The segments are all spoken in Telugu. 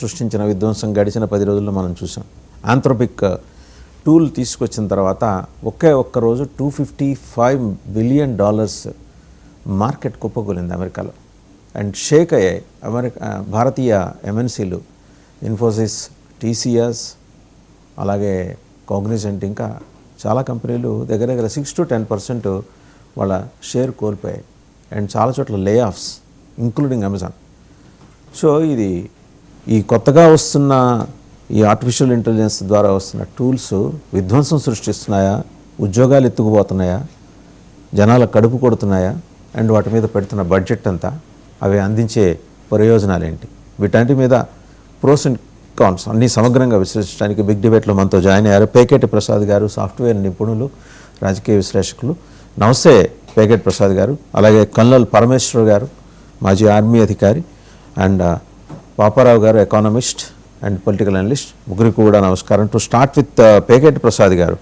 సృష్టించిన విధ్వంసం గడిచిన 10 రోజుల్లో మనం చూసాం. ఆంథ్రోపిక్ టూల్ తీసుకొచ్చిన తర్వాత ఒక్క రోజు $255 బిలియన్ మార్కెట్ కుప్పకూలింది అమెరికాలో. అండ్ షేక్ అయ్యాయి భారతీయ ఎంఎన్సీలు, ఇన్ఫోసిస్, టీసీఎస్, అలాగే కాగ్నిజెంట్, ఇంకా చాలా కంపెనీలు దగ్గర 6 to 10% వాళ్ళ షేర్ కోల్పోయాయి. అండ్ చాలా చోట్ల లే ఆఫ్స్, ఇంక్లూడింగ్ అమెజాన్. సో ఇది ఈ కొత్తగా వస్తున్న ఈ ఆర్టిఫిషియల్ ఇంటెలిజెన్స్ ద్వారా వస్తున్న టూల్స్ విధ్వంసం సృష్టిస్తున్నాయా, ఉద్యోగాలు ఎత్తుకుపోతున్నాయా, జనాల కడుపు కొడుతున్నాయా, అండ్ వాటి మీద పెడుతున్న బడ్జెట్ అంతా, అవి అందించే ప్రయోజనాలు ఏంటి, వీటన్నిటి మీద ప్రోస్ అండ్ కాన్స్ అన్నీ సమగ్రంగా విశ్లేషించడానికి బిగ్ డిబేట్లో మనతో జాయిన్ అయ్యారు పేకేటి ప్రసాద్ గారు, సాఫ్ట్వేర్ నిపుణులు, రాజకీయ విశ్లేషకులు. నమస్తే పేకేటి ప్రసాద్ గారు. అలాగే కల్నల్ పరమేశ్వర్ గారు, మాజీ ఆర్మీ అధికారి, అండ్ పాపారావు గారు, ఎకానమిస్ట్ అండ్ పొలిటికల్ అనలిస్ట్. ముగ్గురికి కూడా నమస్కారం. To start with Peketi Prasad గారు,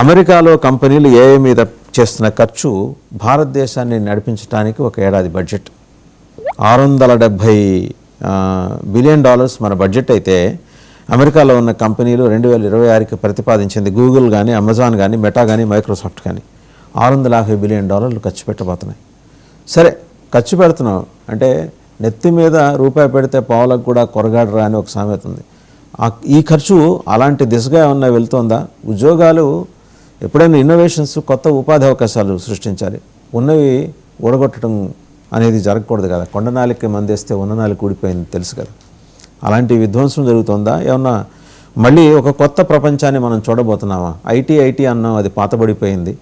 అమెరికాలో కంపెనీలు ఏఐ మీద చేస్తున్న ఖర్చు భారతదేశాన్ని నడిపించడానికి ఒక ఏడాది బడ్జెట్ $670 బిలియన్ మన బడ్జెట్ అయితే, అమెరికాలో ఉన్న కంపెనీలు 2026కి ప్రతిపాదించింది గూగుల్ కానీ, అమెజాన్ కానీ, మెటా కానీ, మైక్రోసాఫ్ట్ కానీ $650 బిలియన్ ఖర్చు పెట్టబోతున్నాయి. సరే, ఖర్చు పెడుతున్నాం అంటే నెత్తి మీద రూపాయి పెడితే పావులకు కూడా కొరగాడరా అని ఒక సామెత ఉంది. ఈ ఖర్చు అలాంటి దిశగా ఏమన్నా వెళ్తుందా? ఉద్యోగాలు ఎప్పుడైనా ఇన్నోవేషన్స్, కొత్త ఉపాధి అవకాశాలు సృష్టించాలి, ఉన్నవి ఊడగొట్టడం అనేది జరగకూడదు కదా. కొండనాలికి మందేస్తే ఉన్ననాలికి ఊడిపోయింది తెలుసు కదా. అలాంటి విధ్వంసం జరుగుతుందా? ఏమన్నా మళ్ళీ ఒక కొత్త ప్రపంచాన్ని మనం చూడబోతున్నామా? ఐటీ అన్నాం, అది పాతబడిపోయింది.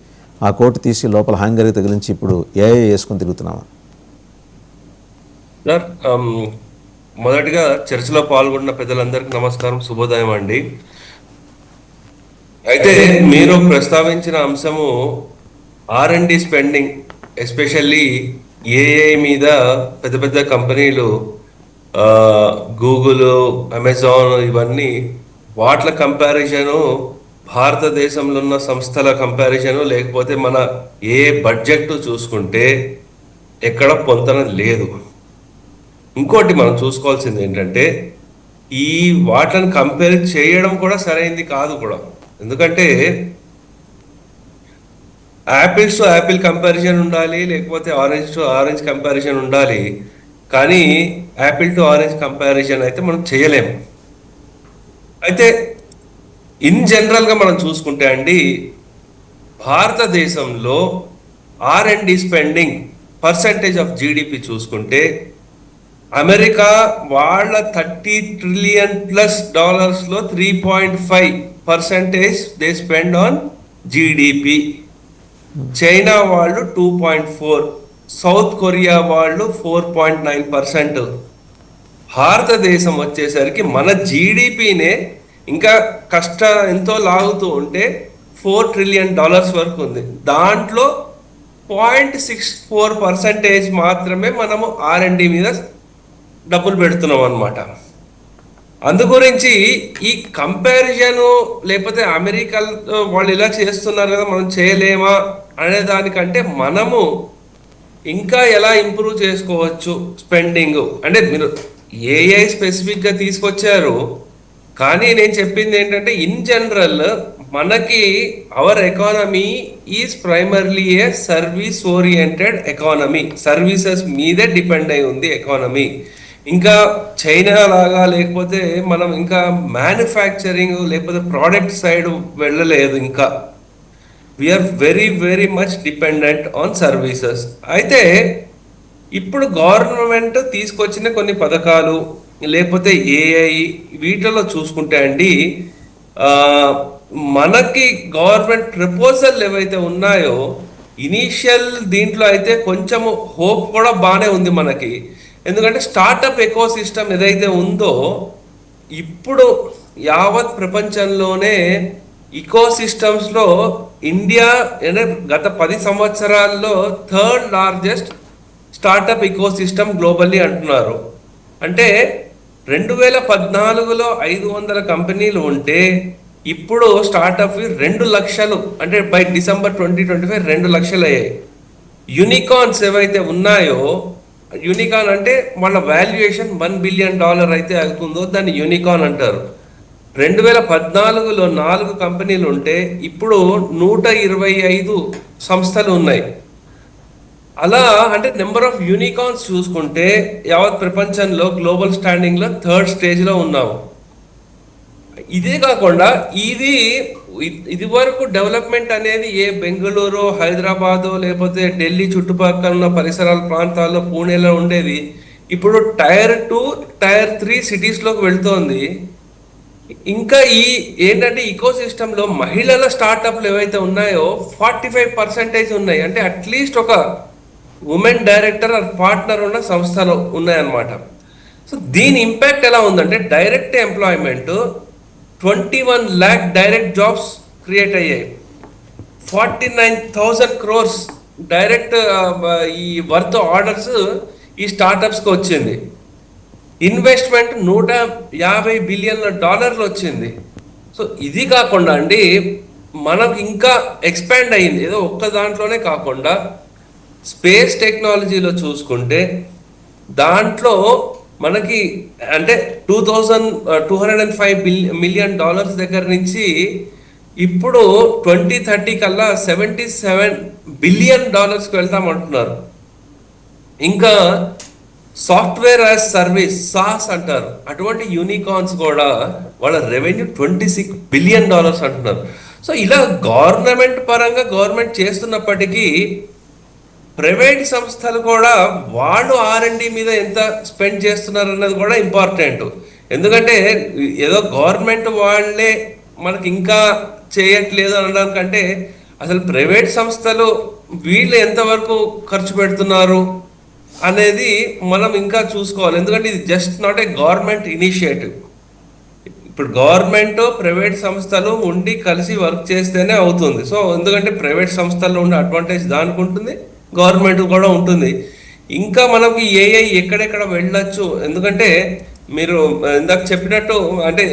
ఆ కోటు తీసి లోపల హ్యాంగర్కి తగిలించి ఇప్పుడు ఏఐ వేసుకొని తిరుగుతున్నామా? సార్, మొదటిగా చర్చలో పాల్గొన్న పెద్దలందరికీ నమస్కారం, శుభోదయం అండి. అయితే మీరు ప్రస్తావించిన అంశము R&D స్పెండింగ్, ఎస్పెషల్లీ ఏఐ మీద పెద్ద పెద్ద కంపెనీలు, గూగుల్, అమెజాన్, ఇవన్నీ వాట్ల కంపారిజను, భారతదేశంలో ఉన్న సంస్థల కంపారిజను, లేకపోతే మన ఏ బడ్జెట్ చూసుకుంటే ఎక్కడ పొంతన లేదు. ఇంకోటి మనం చూసుకోవాల్సింది ఏంటంటే, ఈ వాటిని కంపేర్ చేయడం కూడా సరైనది కాదు కూడా. ఎందుకంటే యాపిల్స్ టు యాపిల్ కంపారిజన్ ఉండాలి, లేకపోతే ఆరెంజ్ టు ఆరెంజ్ కంపారిజన్ ఉండాలి. కానీ యాపిల్ టు ఆరెంజ్ కంపారిజన్ అయితే మనం చేయలేము. అయితే ఇన్ జనరల్గా మనం చూసుకుంటే అండి, భారతదేశంలో R&D spending percentage of GDP చూసుకుంటే, అమెరికా వాళ్ళ $30 ట్రిలియన్ లో 3.5% they spend on GDP. China వాళ్ళు 2.4%, సౌత్ కొరియా వాళ్ళు 4.9%. భారతదేశం వచ్చేసరికి మన జీడిపినే ఇంకా ఎంతో లాగుతూ ఉంటే $4 ట్రిలియన్ వరకు ఉంది. దాంట్లో 0.64% మాత్రమే మనము R&D మీద డబ్బులు పెడుతున్నాం అన్నమాట. అందుగురించి ఈ కంపారిజను, లేకపోతే అమెరికా వాళ్ళు ఇలా చేస్తున్నారు కదా, మనం చేయలేమా అనే దానికంటే మనము ఇంకా ఎలా ఇంప్రూవ్ చేసుకోవచ్చు స్పెండింగ్. అంటే మీరు ఏఐ స్పెసిఫిక్గా తీసుకొచ్చారు, కానీ నేను చెప్పింది ఏంటంటే ఇన్ జనరల్ మనకి our economy is primarily A service oriented economy. Services మీదే డిపెండ్ అయి ఉంది ఎకానమీ. ఇంకా చైనా లాగా, లేకపోతే మనం ఇంకా మ్యానుఫ్యాక్చరింగ్ లేకపోతే ప్రోడక్ట్ సైడ్ వెళ్ళలేదు. ఇంకా we're very very much dependent on services. అయితే ఇప్పుడు గవర్నమెంట్ తీసుకొచ్చిన కొన్ని పథకాలు, లేకపోతే ఏఐ, వీటిలో చూసుకుంటే అండి, మనకి గవర్నమెంట్ ప్రపోజల్ ఏవైతే ఉన్నాయో ఇనీషియల్ దీంట్లో అయితే కొంచెము హోప్ కూడా బాగానే ఉంది మనకి. ఎందుకంటే స్టార్టప్ ఎకో సిస్టమ్ ఏదైతే ఉందో, ఇప్పుడు యావత్ ప్రపంచంలోనే ఇకో సిస్టమ్స్లో ఇండియా గత 10 సంవత్సరాల్లో 3rd largest startup eco system globally అంటున్నారు. అంటే 2014లో 500 కంపెనీలు ఉంటే ఇప్పుడు స్టార్టప్ 2 లక్షలు, అంటే బై డిసెంబర్ 2025 2 లక్షలు అయ్యాయి. యూనికార్న్స్ ఏవైతే ఉన్నాయో యూనికాన్ అంటే వాళ్ళ వాల్యుయేషన్ $1 బిలియన్ అయితే అవుతుందో దాన్ని యూనికాన్ అంటారు. 2014లో 4 కంపెనీలు ఉంటే ఇప్పుడు 125 సంస్థలు ఉన్నాయి. అలా అంటే నెంబర్ ఆఫ్ యూనికాన్స్ చూసుకుంటే యావత్ ప్రపంచంలో గ్లోబల్ స్టాండింగ్లో 3rd స్టేజ్లో ఉన్నాము. ఇదే కాకుండా ఇది వరకు డెవలప్మెంట్ అనేది ఏ బెంగళూరు, హైదరాబాదు లేకపోతే ఢిల్లీ చుట్టుపక్కల ఉన్న పరిసరాల ప్రాంతాల్లో, పూణేలో ఉండేది ఇప్పుడు Tier 2, Tier 3 సిటీస్లోకి వెళ్తోంది. ఇంకా ఏంటంటే ఈకో సిస్టంలో మహిళల స్టార్టప్లు ఏవైతే ఉన్నాయో 45% ఉన్నాయి. అంటే అట్లీస్ట్ ఒక ఉమెన్ డైరెక్టర్ ఆర్ పార్ట్నర్ ఉన్న సంస్థలు ఉన్నాయన్నమాట. సో దీని ఇంపాక్ట్ ఎలా ఉందంటే direct employment 21 lakh direct jobs create అయ్యాయి. 49,000 crores డైరెక్ట్ ఈ వర్త్ ఆర్డర్స్ ఈ స్టార్టప్స్కి వచ్చింది. ఇన్వెస్ట్మెంట్ $150 బిలియన్ వచ్చింది. సో ఇది కాకుండా అండి మనకు ఇంకా ఎక్స్పాండ్ అయ్యింది. ఏదో ఒక్క దాంట్లోనే కాకుండా స్పేస్ టెక్నాలజీలో చూసుకుంటే దాంట్లో మనకి అంటే $205 మిలియన్ దగ్గర నుంచి ఇప్పుడు 2030 కల్లా $77 బిలియన్ వెళ్తామంటున్నారు. ఇంకా సాఫ్ట్వేర్ యాజ్ సర్వీస్ సాస్ అంటారు. అటువంటి యూనికాన్స్ కూడా వాళ్ళ రెవెన్యూ $26 బిలియన్ అంటున్నారు. సో ఇలా గవర్నమెంట్ పరంగా గవర్నమెంట్ చేస్తున్నప్పటికీ ప్రైవేట్ సంస్థలు కూడా వాళ్ళు R&D మీద ఎంత స్పెండ్ చేస్తున్నారు అన్నది కూడా ఇంపార్టెంట్. ఎందుకంటే ఏదో గవర్నమెంట్ వాళ్ళే మనకి ఇంకా చేయట్లేదు అనడానికంటే అసలు ప్రైవేట్ సంస్థలు వీళ్ళు ఎంతవరకు ఖర్చు పెడుతున్నారు అనేది మనం ఇంకా చూసుకోవాలి. ఎందుకంటే ఇది just not a government initiative. ఇప్పుడు గవర్నమెంట్ ప్రైవేట్ సంస్థలు ఉండి కలిసి వర్క్ చేస్తేనే అవుతుంది. సో ఎందుకంటే ప్రైవేట్ సంస్థల్లో ఉండే అడ్వాంటేజ్ దానికి ఉంటుంది, గవర్నమెంట్ కూడా ఉంటుంది. ఇంకా మనకి ఏఐ ఎక్కడెక్కడ వెళ్ళొచ్చు. ఎందుకంటే మీరు ఇందాక చెప్పినట్టు అంటే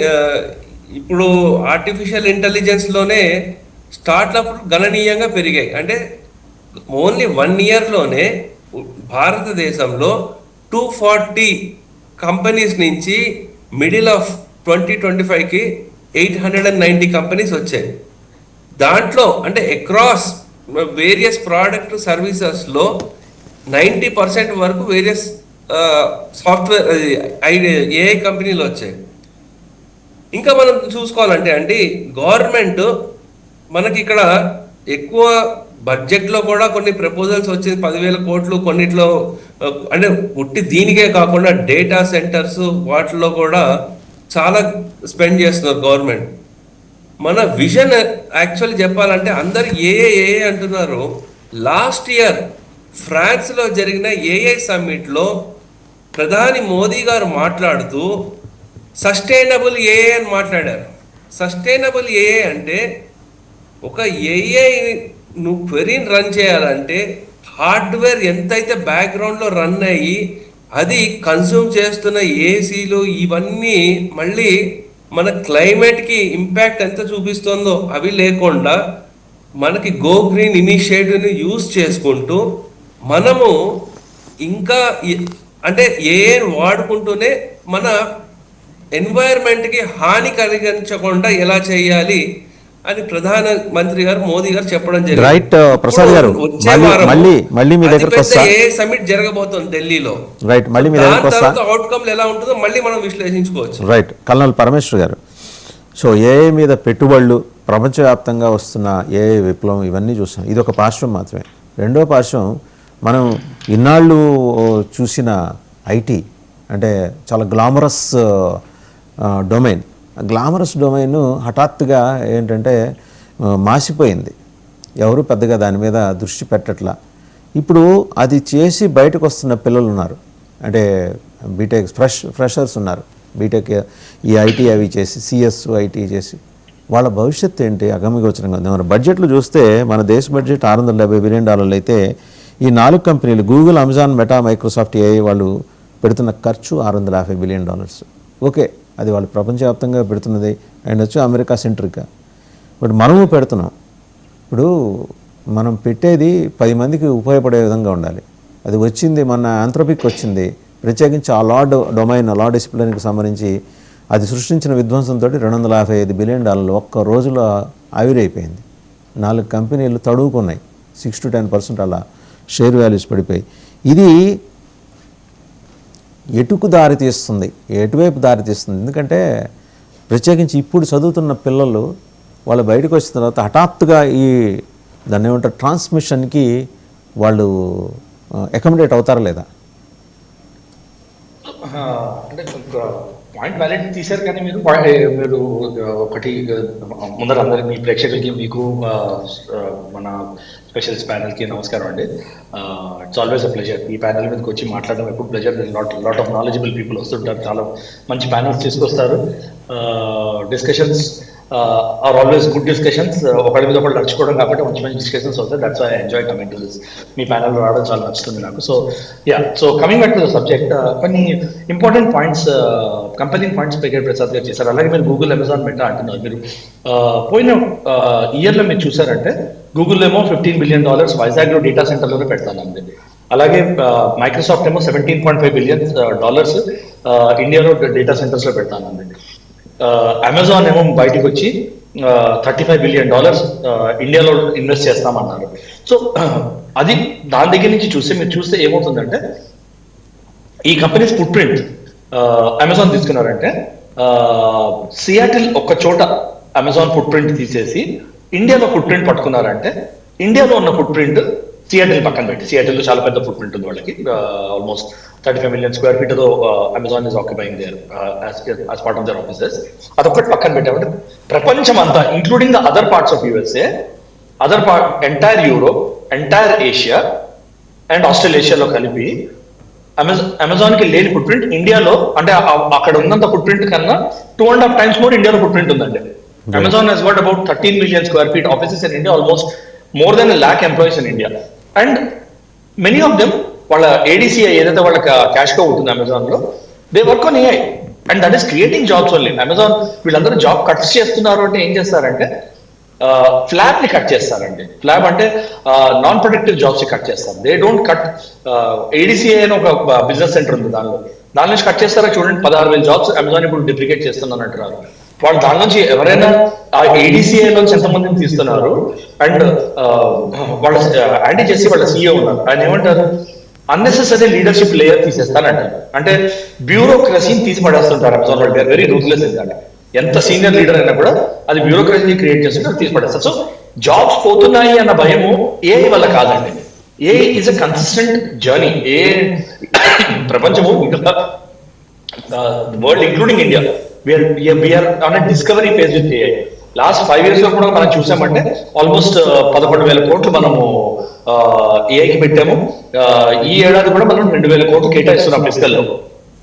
ఇప్పుడు ఆర్టిఫిషియల్ ఇంటెలిజెన్స్లోనే స్టార్ట్అప్ గణనీయంగా పెరిగాయి. అంటే ఓన్లీ 1 yearలోనే భారతదేశంలో 240 కంపెనీస్ నుంచి మిడిల్ ఆఫ్ 2025కి 890 కంపెనీస్ వచ్చాయి. దాంట్లో అంటే అక్రాస్ వేరియస్ ప్రోడక్ట్ సర్వీసెస్లో 90% వరకు వేరియస్ సాఫ్ట్వేర్ ఏఐ కంపెనీలు వచ్చాయి. ఇంకా మనం చూసుకోవాలంటే అండి గవర్నమెంట్ మనకి ఇక్కడ ఎక్కువ బడ్జెట్లో కూడా కొన్ని ప్రపోజల్స్ వచ్చింది 10,000 కోట్లు. కొన్నిట్లో అంటే ఉట్టి దీనికే కాకుండా డేటా సెంటర్స్ వాటిల్లో కూడా చాలా స్పెండ్ చేస్తున్నారు గవర్నమెంట్. మన విజన్ యాక్చువల్లీ చెప్పాలంటే అందరు ఏఏ అంటున్నారు. లాస్ట్ ఇయర్ ఫ్రాన్స్లో జరిగిన ఏఐ సమ్మిట్లో ప్రధాని మోదీ గారు మాట్లాడుతూ సస్టైనబుల్ ఏఐ అని మాట్లాడారు. సస్టైనబుల్ ఏఐ అంటే ఒక ఏఐ నువ్వు క్వెరీని రన్ చేయాలంటే హార్డ్వేర్ ఎంతైతే బ్యాక్గ్రౌండ్లో రన్ అయ్యి అది కన్స్యూమ్ చేస్తున్న ఏసీలు ఇవన్నీ మళ్ళీ మన క్లైమేట్కి ఇంపాక్ట్ ఎంత చూపిస్తుందో అవి లేకుండా మనకి గో గ్రీన్ ఇనిషియేటివ్ని యూజ్ చేసుకుంటూ మనము ఇంకా అంటే ఏఐ వాడుకుంటూనే మన ఎన్వైర్న్మెంట్కి హాని కలిగించకుండా ఎలా చేయాలి అని ప్రధాన మంత్రి గారు మోదీ గారు చెప్పడం జరిగింది. రైట్ ప్రసాద్ గారు, మళ్ళీ మీ దగ్గరకు వస్తా. ఏ సమిట్ జరగబోతోంది ఢిల్లీలో. రైట్, మళ్ళీ మీ దగ్గరకు వస్తా. అవుట్కమ్ ఎలా ఉంటుందో మళ్ళీ మనం విశ్లేషించుకోవచ్చు. రైట్, కల్నల్ పరమేశ్వర్ గారు. సో ఏఐ మీద పెట్టుబడులు, ప్రపంచవ్యాప్తంగా వస్తున్న ఏఐ విప్లవం ఇవన్నీ చూస్తాం. ఇది ఒక పార్శ్వం మాత్రమే. రెండో పార్శ్వం మనం ఇన్నాళ్ళు చూసిన ఐటీ అంటే చాలా గ్లామరస్ డొమైన్. గ్లామరస్ డొమైన్ హఠాత్తుగా ఏంటంటే మాసిపోయింది. ఎవరు పెద్దగా దాని మీద దృష్టి పెట్టట్లా. ఇప్పుడు అది చేసి బయటకు వస్తున్న పిల్లలు ఉన్నారు. అంటే బీటెక్ ఫ్రెషర్స్ ఉన్నారు. బీటెక్ ఈ ఐటీ అవి చేసి సిఎస్ ఐటీ చేసి వాళ్ళ భవిష్యత్తు ఏంటి అగమ్యగోచరంగా ఉంది. మన బడ్జెట్లు చూస్తే మన దేశ బడ్జెట్ $670 బిలియన్ అయితే ఈ 4 కంపెనీలు Google, Amazon, meta, Microsoft, AI వాళ్ళు పెడుతున్న ఖర్చు $650 బిలియన్. ఓకే, అది వాళ్ళు ప్రపంచవ్యాప్తంగా పెడుతున్నది అండ్ వచ్చి అమెరికా సెంట్రిక్గా. బట్ మనము పెడుతున్నాం. ఇప్పుడు మనం పెట్టేది 10 మందికి ఉపయోగపడే విధంగా ఉండాలి. అది వచ్చింది మన ఆంథ్రోపిక్ వచ్చింది, ప్రత్యేకించి ఆ లా డిసిప్లిన్కి సంబంధించి అది సృష్టించిన విధ్వంసంతో $255 బిలియన్ ఒక్క రోజులో ఆవిరైపోయింది. 4 కంపెనీలు తడువుకున్నాయి, 6 to 10% అలా షేర్ వాల్యూస్ పడిపోయి. ఇది ఎటువైపు దారి తీస్తుంది? ఎందుకంటే ప్రత్యేకించి ఇప్పుడు చదువుతున్న పిల్లలు వాళ్ళు బయటకు వచ్చిన తర్వాత హఠాత్తుగా దాన్ని ఏమంటారు ట్రాన్స్మిషన్కి వాళ్ళు అకామిడేట్ అవుతారా లేదా? అంటే పాయింట్ వ్యాలిడ్ తీశారు, కానీ మీరు ఒకటి ముందర అందరికి మీ ప్రేక్షకులకి మీకు మన స్పెషల్స్ ప్యానల్కి నమస్కారం అండి. ఇట్స్ ఆల్వేస్ అ ప్లెజర్ ఈ ప్యానల్ మీదకి వచ్చి మాట్లాడడం ఎప్పుడు pleasure. Lot of knowledgeable people వస్తుంటారు, చాలా మంచి ప్యానల్స్ తీసుకొస్తారు. Discussions are always good discussions, ఒకరి మీద ఒకళ్ళు నడుచుకోవడం కాబట్టి మంచి మంచి డిస్కషన్స్ అవుతాయి. That's I enjoy coming to this. మీ ప్యానల్ రావడం చాలా నచ్చుతుంది నాకు. So coming back to the subject, కొన్ని ఇంపార్టెంట్ పాయింట్స్, కంపెనీ పాయింట్స్ పేగర్ ప్రసాద్ గారు చేశారు. అలాగే మీరు గూగుల్, అమెజాన్, మెటా అంటున్నారు. మీరు పోయిన ఇయర్లో మీరు చూసారంటే గూగుల్ ఏమో $15 బిలియన్ వైజాగ్లో డేటా సెంటర్లోనే పెడతానండి. అలాగే మైక్రోసాఫ్ట్ ఏమో $17.5 బిలియన్ ఇండియాలో డేటా సెంటర్స్లో పెడతానండి. అమెజాన్ ఏమో బయటకు వచ్చి $35 బిలియన్ ఇండియాలో ఇన్వెస్ట్ చేస్తామన్నారు. సో అది దాని దగ్గర నుంచి మీరు చూస్తే ఏమవుతుందంటే ఈ కంపెనీస్ ఫుట్ ప్రింట్ అమెజాన్ తీసుకున్నారంటే సియాటిల్ ఒక్క చోట అమెజాన్ ఫుట్ ప్రింట్ తీసేసి ఇండియాలో ఫుట్ ప్రింట్ పట్టుకున్నారంటే ఇండియాలో ఉన్న ఫుట్ ప్రింట్ సియాటిల్ పక్కన పెట్టి, సియాటిల్లో చాలా పెద్ద ఫుట్ ప్రింట్ ఉంది వాళ్ళకి, ఆల్మోస్ట్ 35 million square feet ఏదో Amazon is occupying there as part of their offices. అదొక్కటి పక్కన పెట్టామంటే ప్రపంచం అంతా including the other parts of USA, other part entire Europe, entire Asia and ఆస్ట్రేలియాలో కలిపి అమెజాన్కి లేని ఫుట్ ప్రింట్ ఇండియాలో, అంటే అక్కడ ఉన్నంత ఫుట్ ప్రింట్ కన్నా 2.5 times మోర్ ఇండియాలో ఫుట్ ప్రింట్ ఉందండి. Amazon has got about 13 million square feet offices in India, almost more than 1 lakh employees in India, and many of them వాళ్ళ ADCI ఏదైతే వాళ్ళ క్యాష్ కో ఉంటుంది అమెజాన్ లో, they work on AI and that is creating jobs only. Amazon వీళ్ళందరూ జాబ్ కట్స్ చేస్తున్నారు అంటే ఏం చేస్తారంటే ఫ్లాబ్ ని కట్ చేస్తారండి. ఫ్లాబ్ అంటే నాన్ ప్రొడక్టివ్ జాబ్స్ ని కట్ చేస్తారు. They don't cut. ADCI అని ఒక బిజినెస్ సెంటర్ ఉంది, దాని నుంచి కట్ చేస్తారా చూడండి. 16,000 జాబ్స్ అమెజాన్ ఇప్పుడు డిప్లికేట్ చేస్తున్నాను అంటున్నారు. వాళ్ళు దాని నుంచి ఎవరైనా ఆ ADCI నుంచి ఎంతమందిని తీస్తున్నారు అండ్ వాళ్ళ యాంటీ చేసి వాళ్ళ CEO ఉన్నారు, ఆయన ఏమంటారు, అన్నెసెసరీ లీడర్షిప్ లేయర్ తీసేస్తానంటారు. అంటే బ్యూరోక్రసీని తీసి పడేస్తుంటారు అమెజాన్ వాళ్ళు. వెరీ రూత్లెస్ ఇదండి. ఎంత సీనియర్ లీడర్ అయినా కూడా అది బ్యూరోక్రసీ క్రియేట్ చేస్తుంటారు, తీసి పడేస్తారు. సో జాబ్స్ పోతున్నాయి అన్న భయము AI వల్ల కాదండి. AI is a consistent journey. ప్రపంచము world including India we are on a discovery phase with AI. లాస్ట్ 5 years లో కూడా మనం చూసామంటే ఆల్మోస్ట్ 11,000 కోట్లు మనము ఏఐకి పెట్టాము. ఈ ఏడాది కూడా మనం 2,000 కోట్లు కేటాయిస్తున్నాం ఫిజికల్ లో.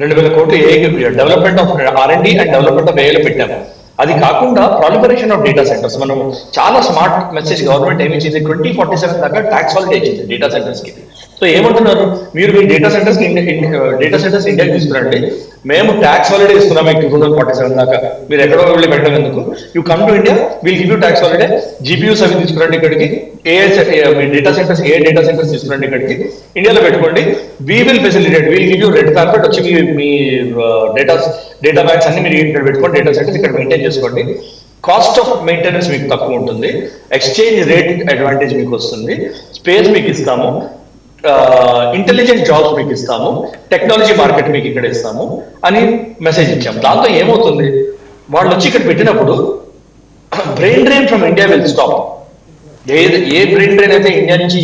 2,000 కోట్లు ఏఐకి development of R&D and development of ఏఐలో పెట్టాము. అది కాకుండా ప్రాలిఫరేషన్ ఆఫ్ డేటా సెంటర్స్, మనం చాలా స్మార్ట్ మెసేజ్ గవర్నమెంట్ ఏమి ఇచ్చింది, 2047 దాకా ట్యాక్స్ హాలిడే ఇచ్చింది డేటా సెంటర్స్ కి. సో ఏమంటున్నారు, మీరు మీ డేటా సెంటర్స్ ఇండియాకి తీసుకురండి, మేము ట్యాక్స్ హాలిడే ఇస్తున్నాం 2047 దాకా, మీరు ఎక్కడో వెళ్ళి పెట్టడం ఎందుకు, you come to India, will give you tax holiday, GPUs అవి తీసుకురండి ఇక్కడికి, మీ డేటా సెంటర్స్ డేటా సెంటర్స్ తీసుకురండి ఇక్కడికి, ఇండియాలో పెట్టుకోండి, we will facilitate, will give you red carpet, వచ్చి మీ డేటా బ్యాంక్స్ అన్ని మీరు ఇక్కడ పెట్టుకోండి, డేటా సెంటర్స్ ఇక్కడ మెయింటైన్ చేసుకోండి, కాస్ట్ ఆఫ్ మెయింటెనెన్స్ మీకు తక్కువ ఉంటుంది, ఎక్స్చేంజ్ రేట్ అడ్వాంటేజ్ మీకు వస్తుంది, స్పేస్ మీకు ఇస్తాము, ఇంటెలిజెంట్ జాబ్స్ మీకు ఇస్తాము, టెక్నాలజీ మార్కెట్ మీకు ఇక్కడ ఇస్తాము అని మెసేజ్ ఇచ్చాము. దాంతో ఏమవుతుంది, వాళ్ళు వచ్చి ఇక్కడ పెట్టినప్పుడు brain drain from India will stop. A brain drain అయితే ఇండియా నుంచి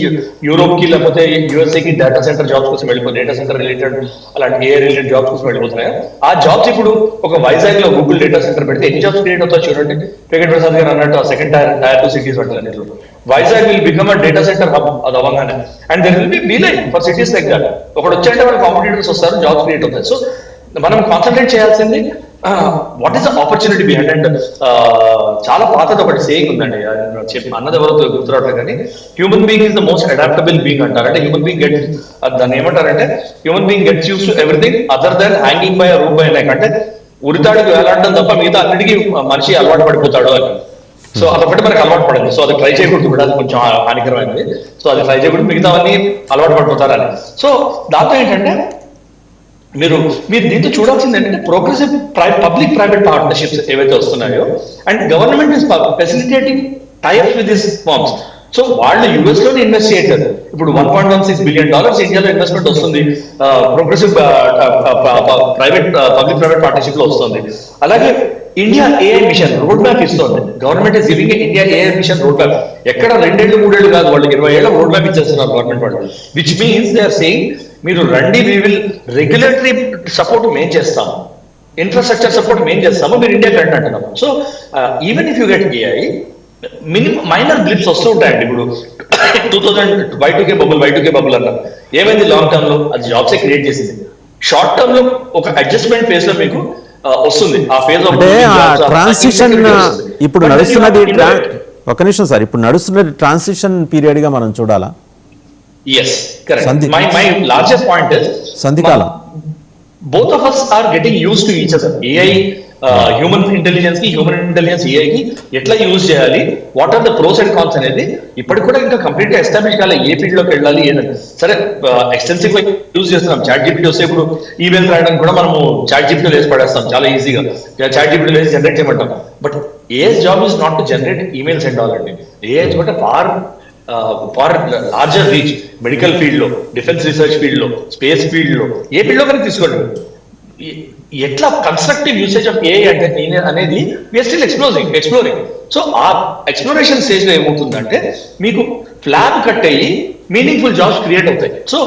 యూరోప్ కి లేకపోతే యూఎస్ఏకి డేటా సెంటర్ జాబ్స్ కోసం వెళ్ళిపోతుంది, డేటా సెంటర్ రిలేటెడ్ అలాంటి ఏ రిలేటెడ్ జాబ్స్ కోసం వెళ్ళిపోతున్నాయో ఆ జాబ్స్ ఇప్పుడు ఒక వైజాగ్ లో గూగుల్ డేటా సెంటర్ పెడితే ఎన్ని జాబ్స్ క్రియేట్ అవుతాయి చూడండి. వెంకట ప్రసాద్ గారు అన్నట్టు సెకండ్ టైర్ 2 సిటీస్ వాటిలో Vizag will become a data center hub. అది అవ్వగానే and there will be beeline for cities like that. ఒకటి వచ్చాయంటే వాళ్ళ కాంపిటీటర్స్ వస్తారు, జాబ్స్ క్రియేట్ అవుతాయి. సో మనం కాన్సన్ట్రేట్ చేయాల్సింది what is the opportunity behind. And చాలా పాతది ఒకటి సేయింగ్ ఉందండి, అన్నది ఎవరో గుర్తురావట్లేదు కానీ, human being is the most adaptable being అంటారు. అంటే హ్యూమన్ బీయింగ్ దాన్ని ఏమంటారంటే human being gets use to everything other then hanging by rope by neck. అంటే ఉరితాడికి వేలాడడం తప్ప మిగతా అన్నిటికీ మనిషి అలవాటు పడిపోతాడు అని. సో అదొకటి మనకి అలవాటు పడింది. సో అది ట్రై చేయకూడదు కూడా, అది కొంచెం హానికరమైనది. సో అది ట్రై చేయకూడదు, మిగతావన్నీ అలవాటు పడిపోతారని. సో దాంతో ఏంటంటే మీరు దీంతో చూడాల్సింది ఏంటంటే ప్రోగ్రెసివ్ పబ్లిక్ ప్రైవేట్ పార్ట్నర్షిప్స్ ఏవైతే వస్తున్నాయో, and government is facilitating types with this firms. So వాళ్ళు యుఎస్ లోనే ఇన్వెస్ట్ చేయట్లేదు. ఇప్పుడు $1.16 బిలియన్ ఇండియాలో ఇన్వెస్ట్మెంట్ వస్తుంది, ప్రోగ్రెసివ్ పబ్లిక్ ప్రైవేట్ పార్ట్నర్షిప్ లో వస్తుంది. అలాగే India AI mission road map ఇస్తుంది. Government is giving India AI mission road map. ఎక్కడ 2 ఏళ్ళు 3 ఏళ్ళు కాదు, వాళ్ళకి 20 ఏళ్ళ రోడ్ మ్యాప్ ఇచ్చేస్తున్నారు గవర్నమెంట్ వాళ్ళు. Which means they are saying మీరు రండి, వీ విల్ రెగ్యులేటరీ సపోర్ట్ మేము చేస్తాము, ఇన్ఫ్రాస్ట్రక్చర్ సపోర్ట్ మేము చేస్తాము, మీరు ఇండియాకి రండి అంటున్నాము. So even if you get AI, minimum minor blips వస్తూ ఉంటాయండి. ఇప్పుడు 2000 Y2K బబుల్ అన్నారు. ఏమైంది లాంగ్ టర్మ్ లో? అది జాబ్సే క్రియేట్ చేసింది. షార్ట్ టర్మ్ లో ఒక అడ్జస్ట్మెంట్ ఫేజ్ లో మీకు వస్తుంది. ఆ ఫేజ్ ట్రాన్సిషన్ ఇప్పుడు నడుస్తున్నది. ఒక నిమిషం సార్, ఇప్పుడు నడుస్తున్నది ట్రాన్సిషన్ పీరియడ్ గా మనం చూడాలా? Yes, correct. My largest point is సంధికాలం. Both of us are getting used to each other. AI human intelligence AI కి ఎట్లా యూజ్ చేయాలి, what are the pros and cons అనేది ఇప్పటికి కూడా ఇంకా కంప్లీట్ గా ఎస్టాబ్లిష్ కాలే. ఏ ఫీల్డ్ లోకి వెళ్ళాలి ఏదంటే సరే ఎక్స్టెన్సివ్ గా యూజ్ చేస్తున్నాం. చాట్ జీపీటీ వస్తే ఇప్పుడు ఈమెయిల్ రాయడానికి కూడా మనము చాట్ జీపీటీలో వేసి పడేస్తాం చాలా ఈజీగా. చాట్ జీపీటీలో వేసి జనరేట్ చేయమంటాం. But AI job is not to generate emails and all అండి. ఏఐ కూడా far larger reach. Medical field లో, డిఫెన్స్ రీసెర్చ్ ఫీల్డ్ లో, స్పేస్ ఫీల్డ్ లో, ఏ ఫీల్డ్ లో కనుక తీసుకోండి, ఎట్లా కన్స్ట్రక్టివ్ యూసేజ్ ఆఫ్ ఏఐ అంటే అనేది వీఆర్ స్టిల్ ఎక్స్ప్లోరింగ్. సో ఆ ఎక్స్ప్లోరేషన్ స్టేజ్ లో ఏమవుతుందంటే మీకు ఫ్లాబ్ కట్ అయ్యి మీనింగ్ఫుల్ జాబ్స్ క్రియేట్ అవుతాయి. సో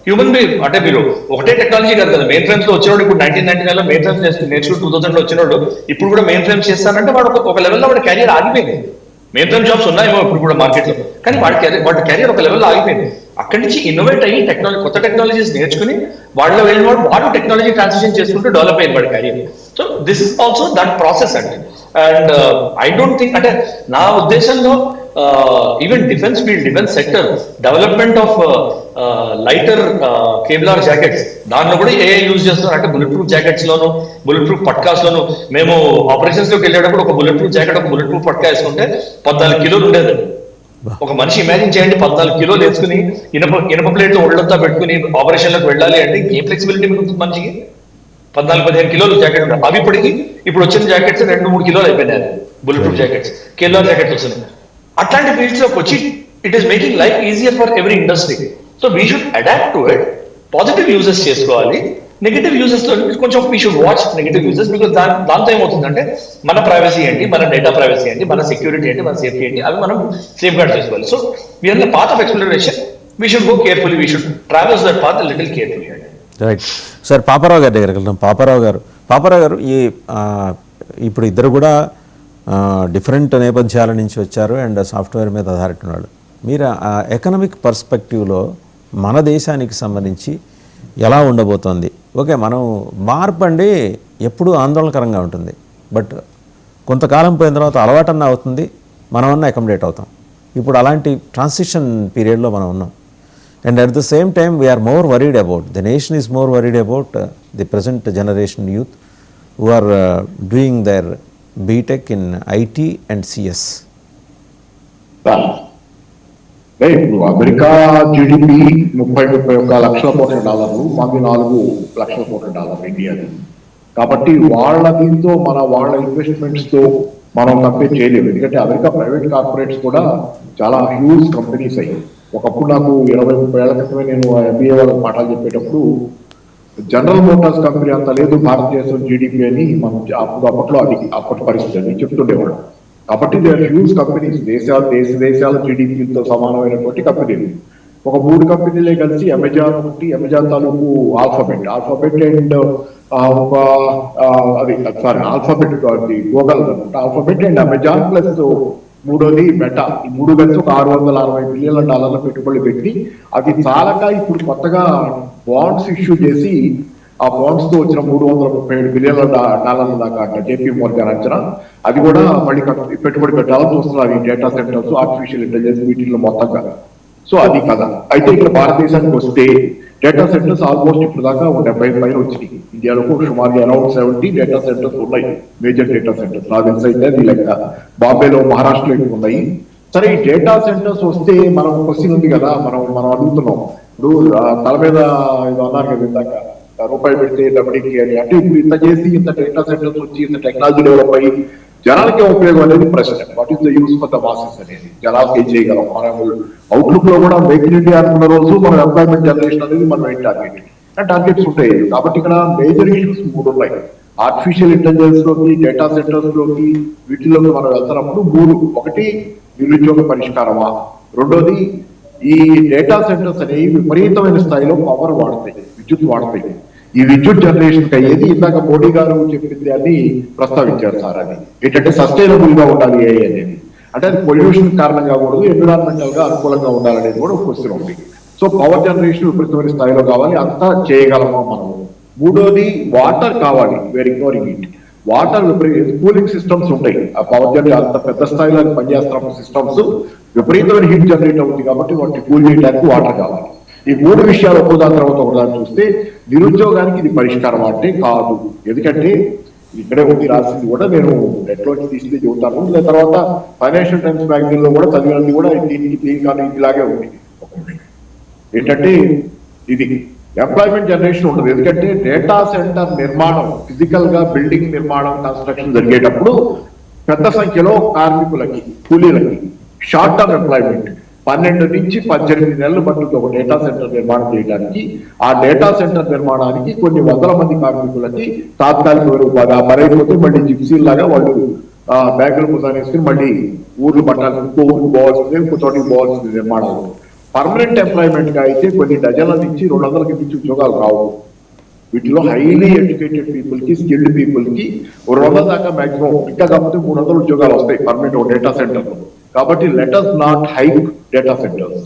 హ్యూమన్ బీయింగ్ అంటే మీరు ఒకటే టెక్నాలజీ కాదు కదా. మెయిన్ ఫ్రేమ్స్ లో వచ్చినోడు ఇప్పుడు 1999 లో మెయిన్ ఫ్రేమ్స్ నేర్చుకుని 2000 లో వచ్చినోడు ఇప్పుడు కూడా మెయిన్ ఫ్రేమ్స్ చేస్తానంటే వాడు ఒక లెవెల్లో వాడి కెరీర్ ఆగిపోయింది. మెయిన్ ఫ్రేమ్ జాబ్స్ ఉన్నాయేమో ఇప్పుడు కూడా మార్కెట్ లో, కానీ వాడి కెరీర్ ఒక లెవెల్లో ఆగిపోయింది. అక్కడి నుంచి ఇన్నోవేట్ అయ్యి కొత్త టెక్నాలజీస్ నేర్చుకుని వాళ్ళలో వెళ్ళిన వాడు టెక్నాలజీ ట్రాన్సిషన్ చేసుకుంటూ డెవలప్ అయ్యింది వాడి career. So this is also that process అండి. అండ్ ఐ డోంట్ థింక్ అంటే నా ఉద్దేశంలో even defence sector development of lighter kevlar jackets దానిలో కూడా ఏఐ యూజ్ చేస్తున్నారు. అంటే బుల్లెట్ ప్రూఫ్ జాకెట్స్ లోను, బుల్లెట్ ప్రూఫ్ పట్కాస్ లోను, మేము ఆపరేషన్స్ లోకి వెళ్ళేటప్పుడు ఒక బుల్లెట్ ప్రూఫ్ జాకెట్, ఒక బుల్లెట్ ప్రూఫ్ పట్కా వేసుకుంటే 14 కిలోలు ఉండేది. ఒక మనిషి ఇమాజిన్ చేయండి, 14 కిలోలు వేసుకుని ఇనప ప్లేట్ ఒళ్ళంతా పెట్టుకుని ఆపరేషన్ లోకి వెళ్ళాలి అంటే ఏ ఫ్లెక్సిబిలిటీ ఉంటుంది మనిషికి? 14-15 కిలోలు జాకెట్ ఉంటాయి. అవి ఇప్పుడు వచ్చిన జాకెట్స్ 2-3 కిలోలు అయిపోయినాయి. Bullet proof jackets, Kevlar jackets వస్తున్నాయి. అట్లాంటి ఫీల్డ్స్ లోకి వచ్చి it is making life easier for every industry. So we should adapt to it. Positive uses చేసుకోవాలి, నెగిటివ్ యూజెస్ తో కొంచెం we should watch negative uses. Because దాంతో ఏమవుతుందంటే మన ప్రైవసీ ఏంటి, మన డేటా ప్రైవసీ ఏంటి, మన సెక్యూరిటీ ఏంటి, మన సేఫ్టీ ఏంటి, అవి మనం సేఫ్ గార్డ్ చేసుకోవాలి. So we're the path of exploration. We should go carefully, we should travels that path little carefully. Right sir, Paparao గారి దగ్గరికి వెళ్తాం. పాపారావు గారు ఈ ఇప్పుడు ఇద్దరు కూడా డిఫరెంట్ నేపథ్యాల నుంచి వచ్చారు అండ్ సాఫ్ట్వేర్ మీద ఆధారిత వాళ్ళు. మీరు ఆ ఎకనామిక్ పర్స్పెక్టివ్లో మన దేశానికి సంబంధించి ఎలా ఉండబోతోంది? ఓకే, మనం మార్పు అండి ఎప్పుడూ ఆందోళనకరంగా ఉంటుంది, బట్ కొంతకాలం పోయిన తర్వాత అలవాటన్నా అవుతుంది, మనమన్నా అకామిడేట్ అవుతాం. ఇప్పుడు అలాంటి ట్రాన్సిషన్ పీరియడ్లో మనం ఉన్నాం. And at the same time, we are more worried about, the nation is more worried about the present generation youth who are doing their BTech in IT and CS. ఇప్పుడు అమెరికా జీడిపి $31 లక్షల కోట్ల, మాది $4 లక్షల కోట్ల ఇండియాది. కాబట్టి వాళ్ళ దీంతో వాళ్ళ ఇన్వెస్ట్మెంట్స్ తో మనం కంపేర్ చేయలేము. ఎందుకంటే అమెరికా ప్రైవేట్ కార్పొరేట్స్ కూడా చాలా హ్యూజ్ కంపెనీస్ అయ్యాయి. ఒకప్పుడు నాకు 20-30 ఏళ్ల క్రితమే నేను MBA వాళ్ళకి పాఠాలు చెప్పేటప్పుడు జనరల్ మోటార్స్ కంపెనీ అంత లేదు భారతదేశం జీడిపి అని మనం అప్పట్లో అప్పటి పరిస్థితి అని చెప్తుండేవాడు. కాబట్టి దే ఆర్ హ్యూజ్ కంపెనీస్, దేశాల జీడిపితో సమానమైనటువంటి కంపెనీలు. ఒక 3 కంపెనీలే కలిసి అమెజాన్ తాలూకు alphabet and alphabet Google alphabet and Amazon plus మూడోది మెటా, ఈ 3 కలిసి ఒక $660 బిలియన్ల పెట్టుబడులు పెట్టి అది చాలక ఇప్పుడు కొత్తగా బాండ్స్ ఇష్యూ చేసి ఆ బాండ్స్ తో వచ్చిన $337 బిలియన్ల దాకా అంట JP Morgan అంచనా. అది కూడా మళ్ళీ పెట్టుబడి పెట్టాలని చూస్తున్నారు ఈ డేటా సెంటర్స్, ఆర్టిఫిషియల్ ఇంటెలిజెన్స్ వీటిల్లో మొత్తంగా. సో అది కదా. అయితే ఇక్కడ భారతదేశానికి వస్తే డేటా సెంటర్స్ ఆల్మోస్ట్ ఇప్పుడు దాకా 70 పైన వచ్చినాయి. ఇండియాలో సుమారు అరౌండ్ 70 డేటా సెంటర్స్ ఉన్నాయి, మేజర్ డేటా సెంటర్స్. నాకు తెలిసి అయితే అది లెక్క. బాంబేలో, మహారాష్ట్రలో ఎక్కువ ఉన్నాయి. సరే, ఈ డేటా సెంటర్స్ వస్తే మనం క్వశ్చన్ ఉంది కదా, మనం అడుగుతున్నాం. ఇప్పుడు తల మీద ఇది అన్నారు కదా ఇందాక, రూపాయి పెడితే డబ్బుడికి అని. అంటే ఇప్పుడు ఇంత చేసి ఇంత డేటా సెంటర్స్ వచ్చి ఇంత టెక్నాలజీ డెవలప్ అయ్యి జనాలకే ఉపయోగం అనేది ప్రశ్న. What is the use for the masses అనేది జనాలకి ఏం చేయగలం? మనం అవుట్లుక్ లో కూడా మేక్ ఇన్ ఇండియా అనుకున్న రోజు మనం ఎంప్లాయ్మెంట్ జనరేషన్ అనేది మనం ఏం టార్గెట్స్ ఉంటాయి. కాబట్టి ఇక్కడ మేజర్ ఇష్యూస్ 3 ఉన్నాయి. ఆర్టిఫిషియల్ ఇంటెలిజెన్స్ లోకి, డేటా సెంటర్స్ లోకి, వీటిలోకి మనం వెళ్తున్నప్పుడు 3. ఒకటి, నిరుద్యోగ పరిష్కారమా. రెండోది, ఈ డేటా సెంటర్స్ అనేవి విపరీతమైన స్థాయిలో పవర్ వాడతాయి, విద్యుత్ వాడతాయి. ఈ విద్యుత్ జనరేషన్ అయ్యేది ఇందాక మోడీ గారు చెప్పింది అని ప్రస్తావించారు సార్. అది ఏంటంటే సస్టైనబుల్ గా ఉండాలి AI అనేది. అంటే అది పొల్యూషన్ కారణంగా కూడదు, ఎన్విరాన్మెంటల్ గా అనుకూలంగా ఉండాలనేది కూడా ఒక క్వశ్చన్ ఉంది. సో పవర్ జనరేషన్ విపరీతమైన స్థాయిలో కావాలి, అంతా చేయగలమా మనము. మూడోది, వాటర్ కావాలి. We're ignoring it. Water cooling systems ఉంటాయి. ఆ పవర్ జనరేషన్ అంత పెద్ద స్థాయిలో పనిచేస్తున్న సిస్టమ్స్ విపరీతమైన హీట్ జనరేట్ అవుతుంది కాబట్టి వాటిని కూల్ చేయడానికి వాటర్ కావాలి. ఈ 3 విషయాలు ఒకదాని తర్వాత ఒకదాన్ని చూస్తే నిరుద్యోగానికి ఇది పరిష్కారం అంటే కాదు. ఎందుకంటే ఇక్కడే ఉంది రాసింది కూడా, నేను నెట్ లోకి తీసి చూస్తాను. లేదా తర్వాత ఫైనాన్షియల్ టైమ్స్ మ్యాగజైన్ లో కూడా చదివినది కూడా దీనికన్నా ఇలాగే ఉంది. ఏంటంటే ఇది ఎంప్లాయ్మెంట్ జనరేషన్ ఉంటుంది. ఎందుకంటే డేటా సెంటర్ నిర్మాణం, ఫిజికల్ గా బిల్డింగ్ నిర్మాణం, కన్స్ట్రక్షన్ జరిగేటప్పుడు పెద్ద సంఖ్యలో కార్మికులకి, కూలీలకి షార్ట్ టర్మ్ ఎంప్లాయ్మెంట్ 12 నుంచి 18 నెలలు పట్టుకు ఒక డేటా సెంటర్ నిర్మాణం చేయడానికి. ఆ డేటా సెంటర్ నిర్మాణానికి కొన్ని వందల మంది కార్మికులకి తాత్కాలిక ఉపాధి. ఆ పరైపోతే మళ్ళీ జిప్సీల్ లాగా వాళ్ళు బ్యాగులు ముసాన్ వేసుకుని మళ్ళీ ఊర్లు పట్టాలి, ఇంకో ఊరికి పోవాల్సింది, ఇంకో చోటికి పోవాల్సింది నిర్మాణాలు. పర్మనెంట్ ఎంప్లాయ్మెంట్ గా అయితే కొన్ని డజన్ల నుంచి 200కి మించి ఉద్యోగాలు రావు. వీటిలో హైలీ ఎడ్యుకేటెడ్ పీపుల్ కి, స్కిల్డ్ పీపుల్ కి 200 దాకా మాక్సిమం, ఇంకా కాకపోతే 300 ఉద్యోగాలు వస్తాయి పర్మనెంట్ ఒక డేటా సెంటర్ లో. కాబట్టి let us not hype data centres.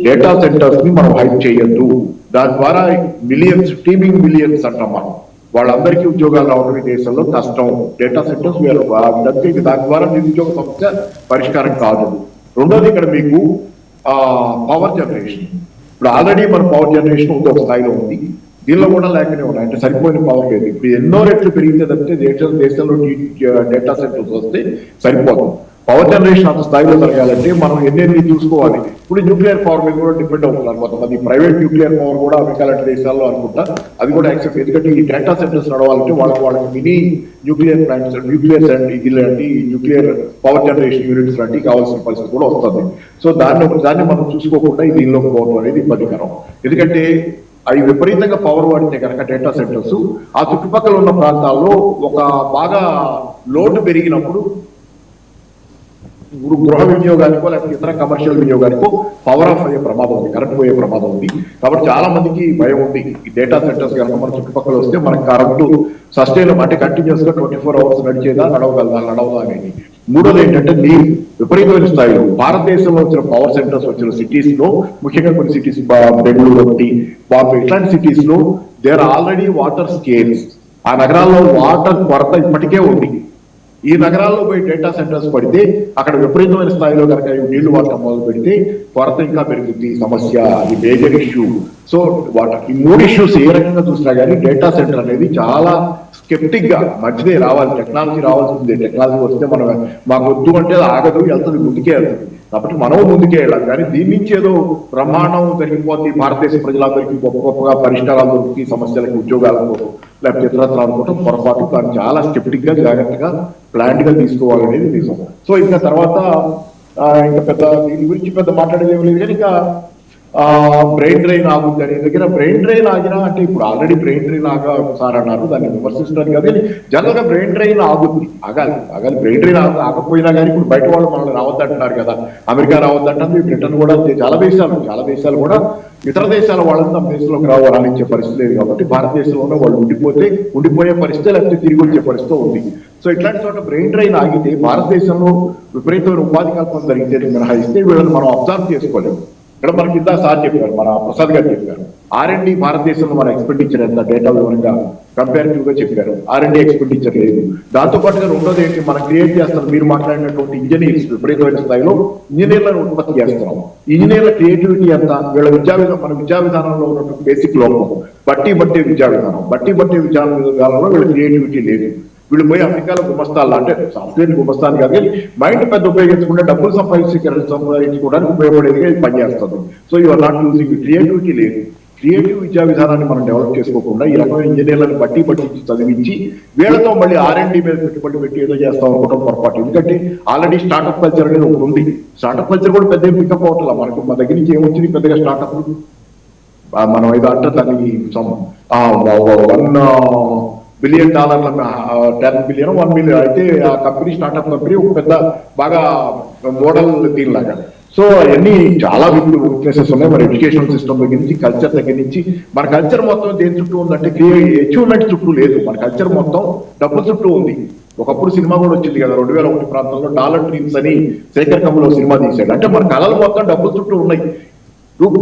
Data centres ని మనం హైప్ చేయొద్దు. దాని ద్వారా మిలియన్స్, టీమింగ్ మిలియన్స్ అంటాం మనం. వాళ్ళందరికీ ఉద్యోగాలు రావడం ఈ దేశంలో కష్టం. డేటా సెంటర్స్ దాని ద్వారా నిరుద్యోగ సమస్య పరిష్కారం కాదు. రెండోది, ఇక్కడ మీకు పవర్ జనరేషన్. ఇప్పుడు ఆల్రెడీ మన పవర్ జనరేషన్ ఒక స్థాయిలో ఉంది, దీనిలో కూడా లేకనే ఉన్నాయి. అంటే సరిపోయిన పవర్ లేదు. ఇప్పుడు ఎన్నో రెట్లు పెరిగితే తప్పితే దేశంలో డేటా సెంటర్స్ వస్తే సరిపోదు. పవర్ జనరేషన్ అంత స్థాయిలో జరగాలంటే మనం ఎన్ని చూసుకోవాలి. ఇప్పుడు న్యూక్లియర్ పవర్ మీద కూడా డిపెండ్ అవుతున్నారు కొంతమంది. ప్రైవేట్ న్యూక్లియర్ పవర్ కూడా అమెరికా లాంటి దేశాల్లో అనుకుంటా అది కూడా యాక్సెప్ట్. ఎందుకంటే ఈ డేటా సెంటర్స్ నడవాలంటే వాళ్ళకి మినీ న్యూక్లియర్ ప్లాంట్స్, న్యూక్లియర్ ఇలాంటి న్యూక్లియర్ పవర్ జనరేషన్ యూనిట్స్ లాంటివి కావాల్సిన పరిస్థితి కూడా వస్తుంది. సో దాన్ని మనం చూసుకోకుండా దీనిలోకి పోవడం అనేది ఇబ్బందికరం. ఎందుకంటే అవి విపరీతంగా పవర్ వాడితే కనుక డేటా సెంటర్స్ ఆ చుట్టుపక్కల ఉన్న ప్రాంతాల్లో ఒక బాగా లోటు పెరిగినప్పుడు గృహ వినియోగానికో లేకపోతే ఇతర కమర్షియల్ వినియోగానికో పవర్ ఆఫ్ అయ్యే ప్రమాదం ఉంది, కరెంట్ పోయే ప్రమాదం ఉంది. కాబట్టి చాలా మందికి భయం ఉంది. ఈ డేటా సెంటర్స్ కనుక మన చుట్టుపక్కల వస్తే మనకు కరెంటు సస్టైనబుల్ అంటే కంటిన్యూస్ గా 24 hours నడిచేదా, నడవదా అనేది. మూడోది ఏంటంటే నీరు విపరీతమైన స్థాయిలో భారతదేశంలో వచ్చిన పవర్ సెంటర్స్ వచ్చిన సిటీస్ లో, ముఖ్యంగా కొన్ని సిటీస్ బెంగళూరు ఒకటి, బాంబే ఇట్లాంటి సిటీస్ లో దేర్ ఆల్రెడీ వాటర్ స్కేల్స్. ఆ నగరాల్లో వాటర్ కొరత ఇప్పటికే ఉంది. ఈ నగరాల్లో పోయి డేటా సెంటర్స్ పడితే అక్కడ విపరీతమైన స్థాయిలో కనుక నీళ్లు వాడటం మొదలు పెడితే కొరత ఇంకా పెరుగుతుంది. సమస్య అది మేజర్ ఇష్యూ. సో వాటర్ ఈ 3 ఇష్యూస్ ఏ రకంగా చూసినా కానీ డేటా సెంటర్ అనేది చాలా స్కెప్టిక్ గా మంచిదే రావాలి, టెక్నాలజీ రావాల్సిందే. టెక్నాలజీ వస్తే మనం మాకు వద్దు అంటే ఆగదు, వెళ్తుంది, ముందుకే వెళ్తుంది. కాబట్టి మనం ముందుకే వెళ్ళాలి. కానీ దీని నుంచి ఏదో బ్రహ్మాండం జరిగిపోతే భారతదేశ ప్రజలందరికీ గొప్పగా పరిష్కారాలు దొరికి సమస్యలకు, ఉద్యోగాలకు లేకపోతే ఇతరత్ర అనుకోవడం పొరపాటు. దాన్ని చాలా స్కెప్టిక్ గా, జాగ్రత్తగా, ప్లాంట్ గా తీసుకోవాలనేది నిజం. సో ఇంకా తర్వాత ఇంకా పెద్ద దీని గురించి పెద్ద మాట్లాడేది ఏమి లేదు. కానీ ఇంకా బ్రెయిన్ డ్రైన్ ఆగుద్ది అనే దగ్గర బ్రెయిన్ డ్రైన్ ఆగినా అంటే ఇప్పుడు ఆల్రెడీ బ్రెయిన్ డ్రైన్ సార్ అన్నారు, దాన్ని విమర్శించడానికి కాదు. కానీ జనరల్ గా బ్రెయిన్ డ్రైన్ ఆగుద్ది, ఆగాలి. బ్రెయిన్ డ్రైన్ ఆగకపోయినా కానీ ఇప్పుడు బయట వాళ్ళు మనల్ని రావద్దంటున్నారు కదా. అమెరికా రావద్దంటుంది, బ్రిటన్ కూడా చాలా దేశాలు కూడా ఇతర దేశాల వాళ్ళని తమ దేశంలోకి రావాలనిచ్చే పరిస్థితి లేదు. కాబట్టి భారతదేశంలోనే వాళ్ళు ఉండిపోయే పరిస్థితి లేకపోతే తిరిగి వచ్చే పరిస్థితి ఉంది. సో ఇట్లాంటి చోట బ్రెయిన్ డ్రైన్ ఆగితే భారతదేశంలో విపరీతమైన ఉపాధి కల్పన జరిగితే మినహాయిస్తే వీళ్ళని మనం అబ్జర్వ్ చేసుకోలేము. ఇక్కడ మనకి ఇందా సార్ చెప్పారు, మన ప్రసాద్ గారు చెప్పారు, R&D భారతదేశంలో మన ఎక్స్పెండిచర్ ఎంత డేటా వివరంగా కంపారిటివ్ గా చెప్పారు. R&D ఎక్స్పెండిచర్ లేదు. దాంతో పాటుగా రెండోది ఏంటి, మనం క్రియేట్ చేస్తాం, మీరు మాట్లాడినటువంటి ఇంజనీర్స్ విపరీతమైన స్థాయిలో ఇంజనీర్లను ఉత్పత్తి చేస్తున్నాం. ఇంజనీర్ల క్రియేటివిటీ ఎంత, వీళ్ళ మన విద్యా విధానంలో ఉన్నటువంటి బేసిక్ లోపం, బట్టి విద్యా విధానంలో వీళ్ళ క్రియేటివిటీ లేదు. వీళ్ళు పోయి అమెరికాలో గుమస్తాలు అంటే సాఫ్ట్వేర్ గుమస్తాను కాదు, మైండ్ పెద్ద ఉపయోగించుకుంటే డబ్బులు సంపాదించుకోవడానికి ఉపయోగపడేదిగా ఇది పనిచేస్తుంది. So you're not using, creativity లేదు. క్రియేటివ్ విద్యా విధానాన్ని మనం డెవలప్ చేసుకోకుండా ఈ రకమైన ఇంజనీర్లను బట్టి చదివించి వీళ్ళతో మళ్ళీ R&D మీద పెట్టుబడి పెట్టి ఏదో చేస్తాం అనుకోవడం పొరపాటు. ఎందుకంటే ఆల్రెడీ స్టార్ట్అప్ కల్చర్ అనేది ఒకటి ఉంది. స్టార్ట్అప్ కల్చర్ కూడా పెద్ద పికప్ అవట్లా మనకు. మన దగ్గర నుంచి ఏమొచ్చింది పెద్దగా స్టార్ట్అప్, మనం ఏదో అంటే దాన్ని $1 బిలియన్ 10 బిలియన్ 1 బిలియన్ అయితే ఆ కంపెనీ స్టార్ట్అప్ కంపెనీ ఒక పెద్ద బాగా మోడల్ దీనిలాగా. సో అవన్నీ చాలా వీక్నెసెస్ ఉన్నాయి. మన ఎడ్యుకేషన్ సిస్టమ్ దగ్గర నుంచి, కల్చర్ దగ్గర నుంచి. మన కల్చర్ మొత్తం దేని చుట్టూ ఉందంటే అచీవ్మెంట్ చుట్టూ లేదు. మన కల్చర్ మొత్తం డబ్బుల చుట్టూ ఉంది. ఒకప్పుడు సినిమా కూడా వచ్చింది కదా 2001 ప్రాంతంలో, డాలర్ డ్రీమ్స్ అని శేఖర్ కమల్ సినిమా తీశాడు. అంటే మన కళలు మొత్తం డబ్బుల చుట్టూ ఉన్నాయి.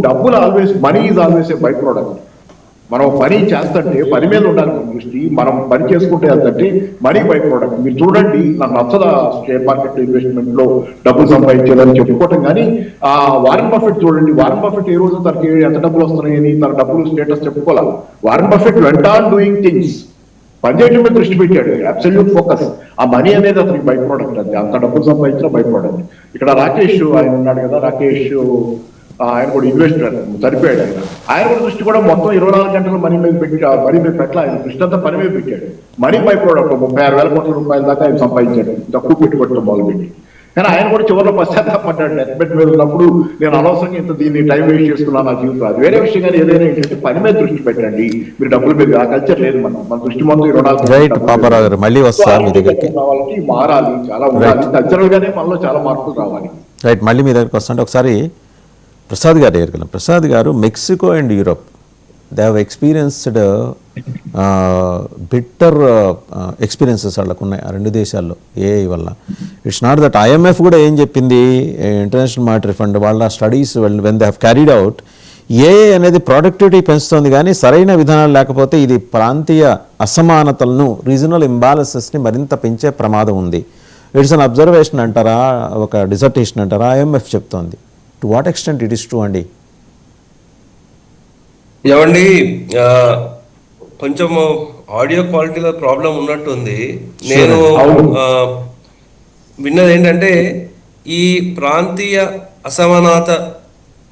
డబ్బులు always, money is always a by product. మనం పని చేస్తుంటే పని మీద ఉండాలి మన దృష్టి. మనం పని చేసుకుంటే వెళ్తుంటే మనీ బై ప్రోడక్ట్. మీరు చూడండి, నాకు నచ్చదా షేర్ మార్కెట్ ఇన్వెస్ట్మెంట్ లో డబ్బులు సంపాదించాలని చెప్పుకోవటం, కానీ వారెన్ బఫెట్ చూడండి. వారెన్ బఫెట్ ఏ రోజు తనకి ఎంత డబ్బులు వస్తున్నాయని తన డబ్బులు స్టేటస్ చెప్పుకోవాలి. వారెన్ బఫెట్ వెంట ఆన్ డూయింగ్ థింగ్స్, పనిచేయడం మీద దృష్టి పెట్టాడు. Absolute focus. ఆ మనీ అనేది అతనికి బై ప్రోడక్ట్. అది అంత డబ్బులు సంపాదించిన బై ప్రోడక్ట్. ఇక్కడ రాకేష్ ఆయన ఉన్నాడు కదా, రాకేష్ ఆయన కూడా ఇన్వెస్టర్ సరిపోయాడు. ఆయన కూడా దృష్టి కూడా మొత్తం 24 గంటలు మనీ మీద పెట్టాలి. ఆయన దృష్టి అంతా పని మీద పెట్టాడు. మనీ బై ప్రోడక్ట్ 36,000 కోట్ల రూపాయల దాకా ఆయన సంపాదించాడు తక్కువ పెట్టుబడితో మొదలుపెట్టి. కానీ ఆయన కూడా చివరిలో పశ్చాత్తాపడ్డాడు. నెట్బెట్ మీద ఉన్నప్పుడు నేను అనవసరంగా ఇంత దీన్ని టైం వేస్ట్ చేసుకున్నాను నా జీవితం. అది వేరే విషయం. కానీ ఏదైనా ఏంటంటే పని మీద దృష్టి పెట్టండి, మీరు డబ్బుల మీద. ఆ కల్చర్ లేదు మన దృష్టి మొత్తం 24 మళ్ళీ వస్తా మీ దగ్గరికి. వాళ్ళకి మారాలి, చాలా ఉండాలి. కల్చరల్ గానే మనలో చాలా మార్పులు రావాలి. రైట్, మళ్ళీ మీ దగ్గరికి వస్తుంటే ఒకసారి ప్రసాద్ గారు దగ్గరికి. ప్రసాద్ గారు, Mexico and Europe they have experienced bitter experiences వాళ్ళకు ఉన్నాయి ఆ రెండు దేశాల్లో ఏఐ వల్ల. ఇట్స్ నాట్ దట్ IMF కూడా ఏం చెప్పింది, ఇంటర్నేషనల్ మానిటరీ ఫండ్ వాళ్ళ studies when they have carried out, AI అనేది ప్రొడక్టివిటీ పెంచుతుంది కానీ సరైన విధానాలు లేకపోతే ఇది ప్రాంతీయ అసమానతలను, రీజనల్ ఇంబాలెన్సెస్ని మరింత పెంచే ప్రమాదం ఉంది. ఇట్స్ అన్ అబ్జర్వేషన్ అంటారా, ఒక డిసర్టేషన్ అంటారా, IMF చెప్తోంది. To what extent it is true అండి? ఏమండి, కొంచెం ఆడియో క్వాలిటీలో ప్రాబ్లం ఉన్నట్టుంది. నేను విన్నది ఏంటంటే, ఈ ప్రాంతీయ అసమానత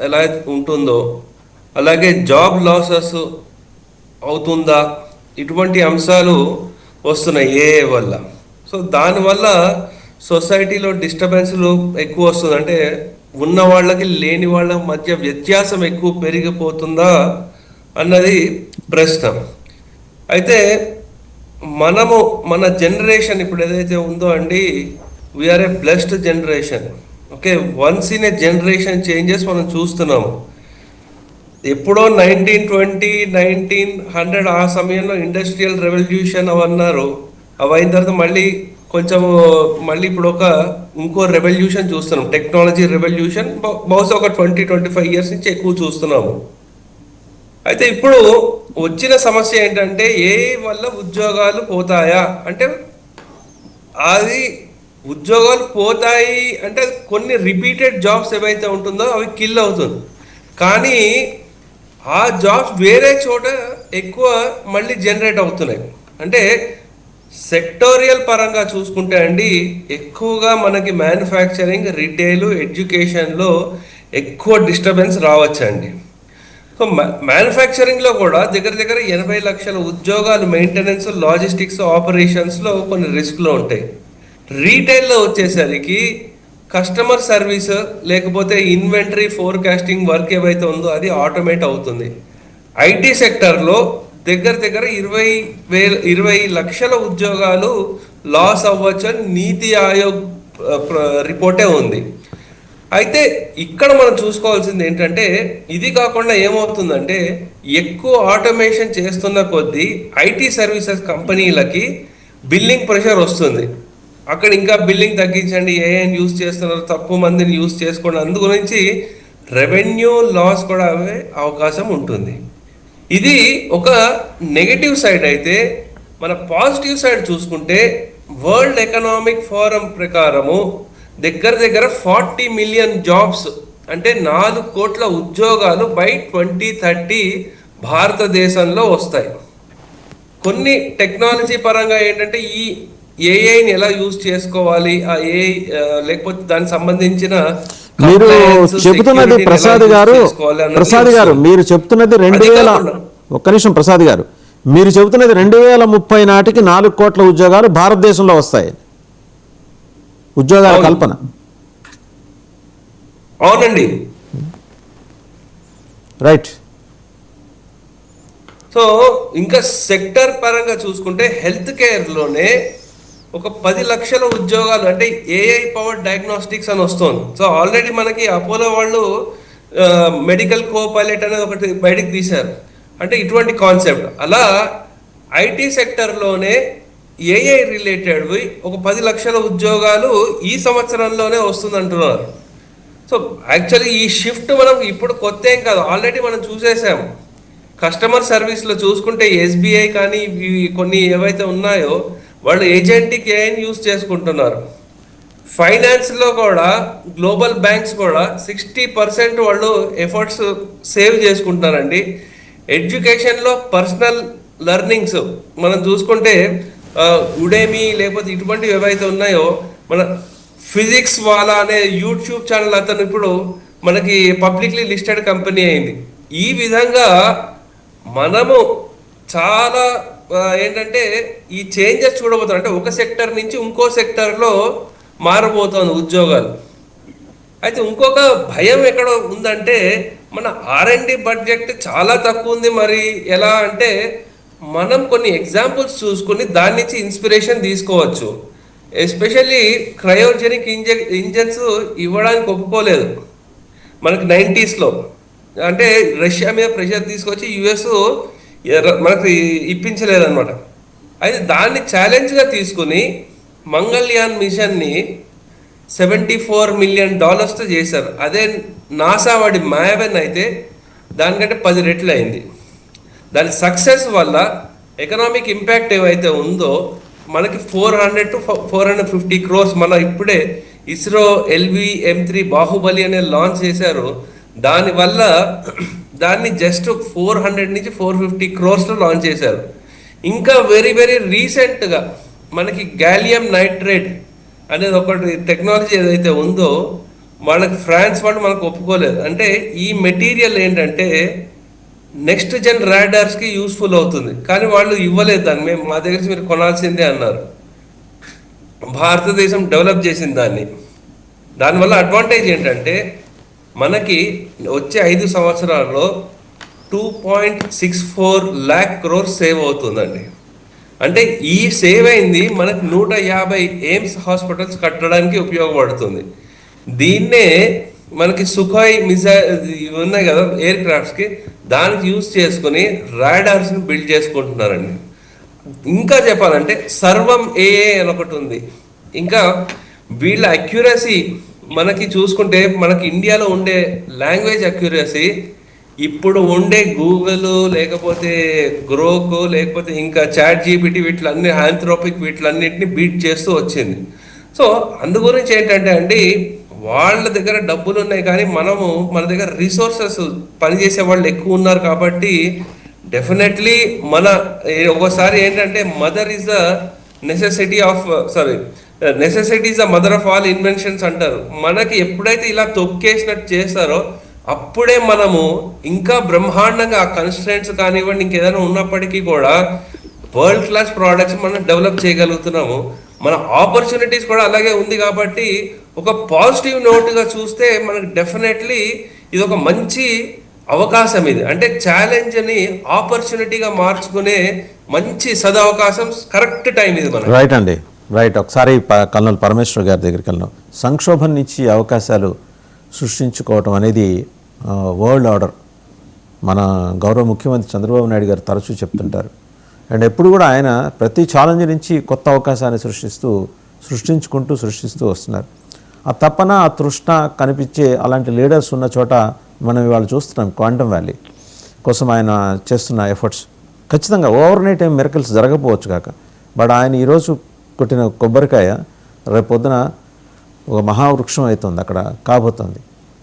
ఎలా ఉంటుందో అలాగే జాబ్ లాసెస్ అవుతుందా, ఇటువంటి అంశాలు వస్తున్నాయి ఏఐ వల్ల. సో దానివల్ల సొసైటీలో డిస్టర్బెన్స్లు ఎక్కువ వస్తుంది. అంటే ఉన్న వాళ్ళకి లేని వాళ్ళ మధ్య వ్యత్యాసం ఎక్కువ పెరిగిపోతుందా అన్నది ప్రశ్న. అయితే మనము మన జనరేషన్ ఇప్పుడు ఏదైతే ఉందో అండి, we're a blessed generation. Okay, once in a generation changes మనం చూస్తున్నాము. ఎప్పుడో 1920, 1900 ఆ సమయంలో ఇండస్ట్రియల్ రెవల్యూషన్ అవన్నారు. అవి అయిన తర్వాత మళ్ళీ ఇప్పుడు ఇంకో రెవల్యూషన్ చూస్తున్నాం, టెక్నాలజీ రెవల్యూషన్. బహుశా ఒక 20-25 ఇయర్స్ నుంచి ఎక్కువ చూస్తున్నాము. అయితే ఇప్పుడు వచ్చిన సమస్య ఏంటంటే, ఏఐ వల్ల ఉద్యోగాలు పోతాయా అంటే, అది ఉద్యోగాలు పోతాయి అంటే కొన్ని రిపీటెడ్ జాబ్స్ ఏవైతే ఉంటుందో అవి కిల్ అవుతుంది. కానీ ఆ జాబ్స్ వేరే చోట ఎక్కువ మళ్ళీ జనరేట్ అవుతున్నాయి. అంటే సెక్టోరియల్ పరంగా చూసుకుంటే అండి, ఎక్కువగా మనకి మ్యానుఫ్యాక్చరింగ్, రిటైల్, ఎడ్యుకేషన్లో ఎక్కువ డిస్టర్బెన్స్ రావచ్చండి. సో మ్యానుఫ్యాక్చరింగ్లో కూడా దగ్గర 80 లక్షల ఉద్యోగాలు మెయింటెనెన్స్, లాజిస్టిక్స్, ఆపరేషన్స్లో కొన్ని రిస్క్లో ఉంటాయి. రీటైల్లో వచ్చేసరికి కస్టమర్ సర్వీస్ లేకపోతే ఇన్వెంటరీ ఫోర్కాస్టింగ్ వర్క్ ఏవైతే ఉందో అది ఆటోమేట్ అవుతుంది. ఐటీ సెక్టర్లో దగ్గర 20 లక్షల ఉద్యోగాలు లాస్ అవ్వచ్చు అని నీతి ఆయోగ్ రిపోర్టే ఉంది. అయితే ఇక్కడ మనం చూసుకోవాల్సింది ఏంటంటే, ఇది కాకుండా ఏమవుతుందంటే, ఎక్కువ ఆటోమేషన్ చేస్తున్న కొద్దీ ఐటీ సర్వీసెస్ కంపెనీలకి బిల్లింగ్ ప్రెషర్ వస్తుంది. అక్కడ ఇంకా బిల్లింగ్ తగ్గించండి, ఏఐని యూజ్ చేస్తున్నారు, తక్కువ మందిని యూజ్ చేసుకోండి, అందు గురించి రెవెన్యూ లాస్ కూడా అయ్యే అవకాశం ఉంటుంది. ఇది ఒక నెగటివ్ సైడ్ అయితే, మన పాజిటివ్ సైడ్ చూసుకుంటే వరల్డ్ ఎకనామిక్ ఫోరం ప్రకారము దగ్గర 40 మిలియన్ జాబ్స్ అంటే 4 కోట్ల ఉద్యోగాలు బై 2030 భారతదేశంలో వస్తాయి. కొన్ని టెక్నాలజీ పరంగా ఏంటంటే ఈ ఏఐని ఎలా యూజ్ చేసుకోవాలి, ఆ ఏఐ లేకపోతే దానికి సంబంధించిన మీరు చెబుతున్నది ప్రసాద్ గారు మీరు చెప్తున్నది 2000 ఒక్క నిమిషం ప్రసాద్ గారు, మీరు చెబుతున్నది 2030 నాటికి 4 కోట్ల ఉద్యోగాలు భారతదేశంలో వస్తాయి, ఉద్యోగాల కల్పన. అవునండి, రైట్. సో ఇంకా సెక్టర్ పరంగా చూసుకుంటే హెల్త్ కేర్లోనే ఒక 10 లక్షల ఉద్యోగాలు అంటే ఏఐ పవర్ డయాగ్నోస్టిక్స్ అని వస్తుంది. సో ఆల్రెడీ మనకి అపోలో వాళ్ళు మెడికల్ కో పైలట్ అనేది ఒకటి బయటికి తీశారు. అంటే ఇటువంటి కాన్సెప్ట్ అలా ఐటీ సెక్టర్లోనే ఏఐ రిలేటెడ్వి ఒక 10 లక్షల ఉద్యోగాలు ఈ సంవత్సరంలోనే వస్తుందంటున్నారు. సో యాక్చువల్లీ ఈ షిఫ్ట్ మనం ఇప్పుడు కొత్త ఏం కాదు, ఆల్రెడీ మనం చూసేసాము. కస్టమర్ సర్వీస్లో చూసుకుంటే ఎస్బీఐ కానీ కొన్ని ఏవైతే ఉన్నాయో వాళ్ళు ఏజెంటిక్ ఏఐని యూజ్ చేసుకుంటున్నారు. ఫైనాన్స్లో కూడా గ్లోబల్ బ్యాంక్స్ కూడా 60% వాళ్ళు ఎఫర్ట్స్ సేవ్ చేసుకుంటున్నారండి. ఎడ్యుకేషన్లో పర్సనల్ లెర్నింగ్స్ మనం చూసుకుంటే ఉడేమి లేకపోతే ఇటువంటివి ఏవైతే ఉన్నాయో, మన ఫిజిక్స్ వాలా అనే యూట్యూబ్ ఛానల్ అతను ఇప్పుడు మనకి పబ్లిక్లీ లిస్టెడ్ కంపెనీ అయింది. ఈ విధంగా మనము చాలా ఏంటంటే ఈ చేంజెస్ చూడబోతాం. అంటే ఒక సెక్టర్ నుంచి ఇంకో సెక్టర్లో మారబోతోంది ఉద్యోగాలు. అయితే ఇంకొక భయం ఎక్కడ ఉందంటే మన R&D బడ్జెట్ చాలా తక్కువ ఉంది. మరి ఎలా అంటే మనం కొన్ని ఎగ్జాంపుల్స్ చూసుకుని దాని నుంచి ఇన్స్పిరేషన్ తీసుకోవచ్చు. ఎస్పెషల్లీ క్రయోజెనిక్ ఇంజన్స్ ఇవ్వడానికి ఒప్పుకోలేదు మనకి 90sలో. అంటే రష్యా మీద ప్రెషర్ తీసుకొచ్చి యుఎస్ మనకి ఇప్పించలేదన్నమాట. అయితే దాన్ని ఛాలెంజ్గా తీసుకుని మంగళయాన్ మిషన్ని $74 మిలియన్ చేశారు. అదే నాసా వాడి మాయావెన్ అయితే దానికంటే 10 రెట్లు అయింది. దాని సక్సెస్ వల్ల ఎకనామిక్ ఇంపాక్ట్ ఏవైతే ఉందో మనకి 400 to 450 crores. మన ఇప్పుడే ఇస్రో LV-M3 బాహుబలి అనే లాంచ్ చేశారు. దానివల్ల దాన్ని జస్ట్ 400 నుంచి 450 crores లాంచ్ చేశారు. ఇంకా వెరీ రీసెంట్గా మనకి గ్యాలియం నైట్రేట్ అనేది ఒకటి టెక్నాలజీ ఏదైతే ఉందో వాళ్ళకి ఫ్రాన్స్ వాళ్ళు మనకు ఒప్పుకోలేదు. అంటే ఈ మెటీరియల్ ఏంటంటే నెక్స్ట్ జన్ రాడార్స్కి యూస్ఫుల్ అవుతుంది, కానీ వాళ్ళు ఇవ్వలేదు దాన్ని. మేము మా దగ్గర మీరు కొనాల్సిందే అన్నారు. భారతదేశం డెవలప్ చేసింది దాన్ని. దానివల్ల అడ్వాంటేజ్ ఏంటంటే మనకి వచ్చే 5 సంవత్సరాల్లో 2.64 lakh crores సేవ్ అవుతుందండి. అంటే ఈ సేవ్ అయింది మనకు 150 ఎయిమ్స్ హాస్పిటల్స్ కట్టడానికి ఉపయోగపడుతుంది. దీన్నే మనకి సుఖాయ్ ఇవి ఉన్నాయి కదా ఎయిర్ క్రాఫ్ట్స్కి, దానికి యూజ్ చేసుకుని రాడార్స్ని బిల్డ్ చేసుకుంటున్నారండి. ఇంకా చెప్పాలంటే సర్వం ఏఏ అని ఒకటి ఉంది. ఇంకా వీళ్ళ అక్యురసీ మనకి చూసుకుంటే మనకి ఇండియాలో ఉండే లాంగ్వేజ్ అక్యురసీ ఇప్పుడు ఉండే గూగుల్ లేకపోతే గ్రోక్ లేకపోతే ఇంకా చాట్ జీపీటీ వీటిలన్నీ ఆంథ్రోపిక్ వీటిలన్నింటినీ బీట్ చేస్తూ వచ్చింది. సో అందు గురించి ఏంటంటే అండి వాళ్ళ దగ్గర డబ్బులు ఉన్నాయి కానీ మన దగ్గర రిసోర్సెస్ పనిచేసే వాళ్ళు ఎక్కువ ఉన్నారు. కాబట్టి డెఫినెట్లీ ఒకసారి ఏంటంటే mother is the necessity is the mother of all inventions అంటారు. మనకి ఎప్పుడైతే ఇలా తొక్కేసినట్టు చేస్తారో అప్పుడే మనము ఇంకా బ్రహ్మాండంగా ఆ కన్స్ట్రెంట్స్ కానివ్వండి ఇంకేదైనా ఉన్నప్పటికీ కూడా వరల్డ్ క్లాస్ ప్రోడక్ట్స్ మనం డెవలప్ చేయగలుగుతున్నాము. మన ఆపర్చునిటీస్ కూడా అలాగే ఉంది. కాబట్టి ఒక పాజిటివ్ నోట్గా చూస్తే మనకు డెఫినెట్లీ ఇది ఒక మంచి అవకాశం. ఇది అంటే ఛాలెంజ్ని ఆపర్చునిటీగా మార్చుకునే మంచి సదవకాశం, కరెక్ట్ టైం ఇది మనకి. రైట్ అండి, రైట్. ఒకసారి కల్నల్ పరమేశ్వర్ గారి దగ్గరికి వెళ్ళాం. సంక్షోభం నుంచి అవకాశాలు సృష్టించుకోవటం అనేది వరల్డ్ ఆర్డర్ మన గౌరవ ముఖ్యమంత్రి చంద్రబాబు నాయుడు గారు తరచూ చెప్తుంటారు. అండ్ ఎప్పుడు కూడా ఆయన ప్రతి ఛాలెంజ్ నుంచి కొత్త అవకాశాన్ని సృష్టించుకుంటూ వస్తున్నారు. ఆ తపన ఆ తృష్ణ కనిపించే అలాంటి లీడర్స్ ఉన్న చోట మనం ఇవాళ చూస్తున్నాం క్వాంటమ్ వ్యాలీ కోసం ఆయన చేస్తున్న ఎఫర్ట్స్. ఖచ్చితంగా ఓవర్ నైట్ ఏం మిరకల్స్ జరగకపోవచ్చు కాక, బట్ ఆయన ఈరోజు కొట్టిన కొబ్బరికాయ రేపు పొద్దున ఒక మహావృక్షం అవుతుంది అక్కడ కాబోతుంది.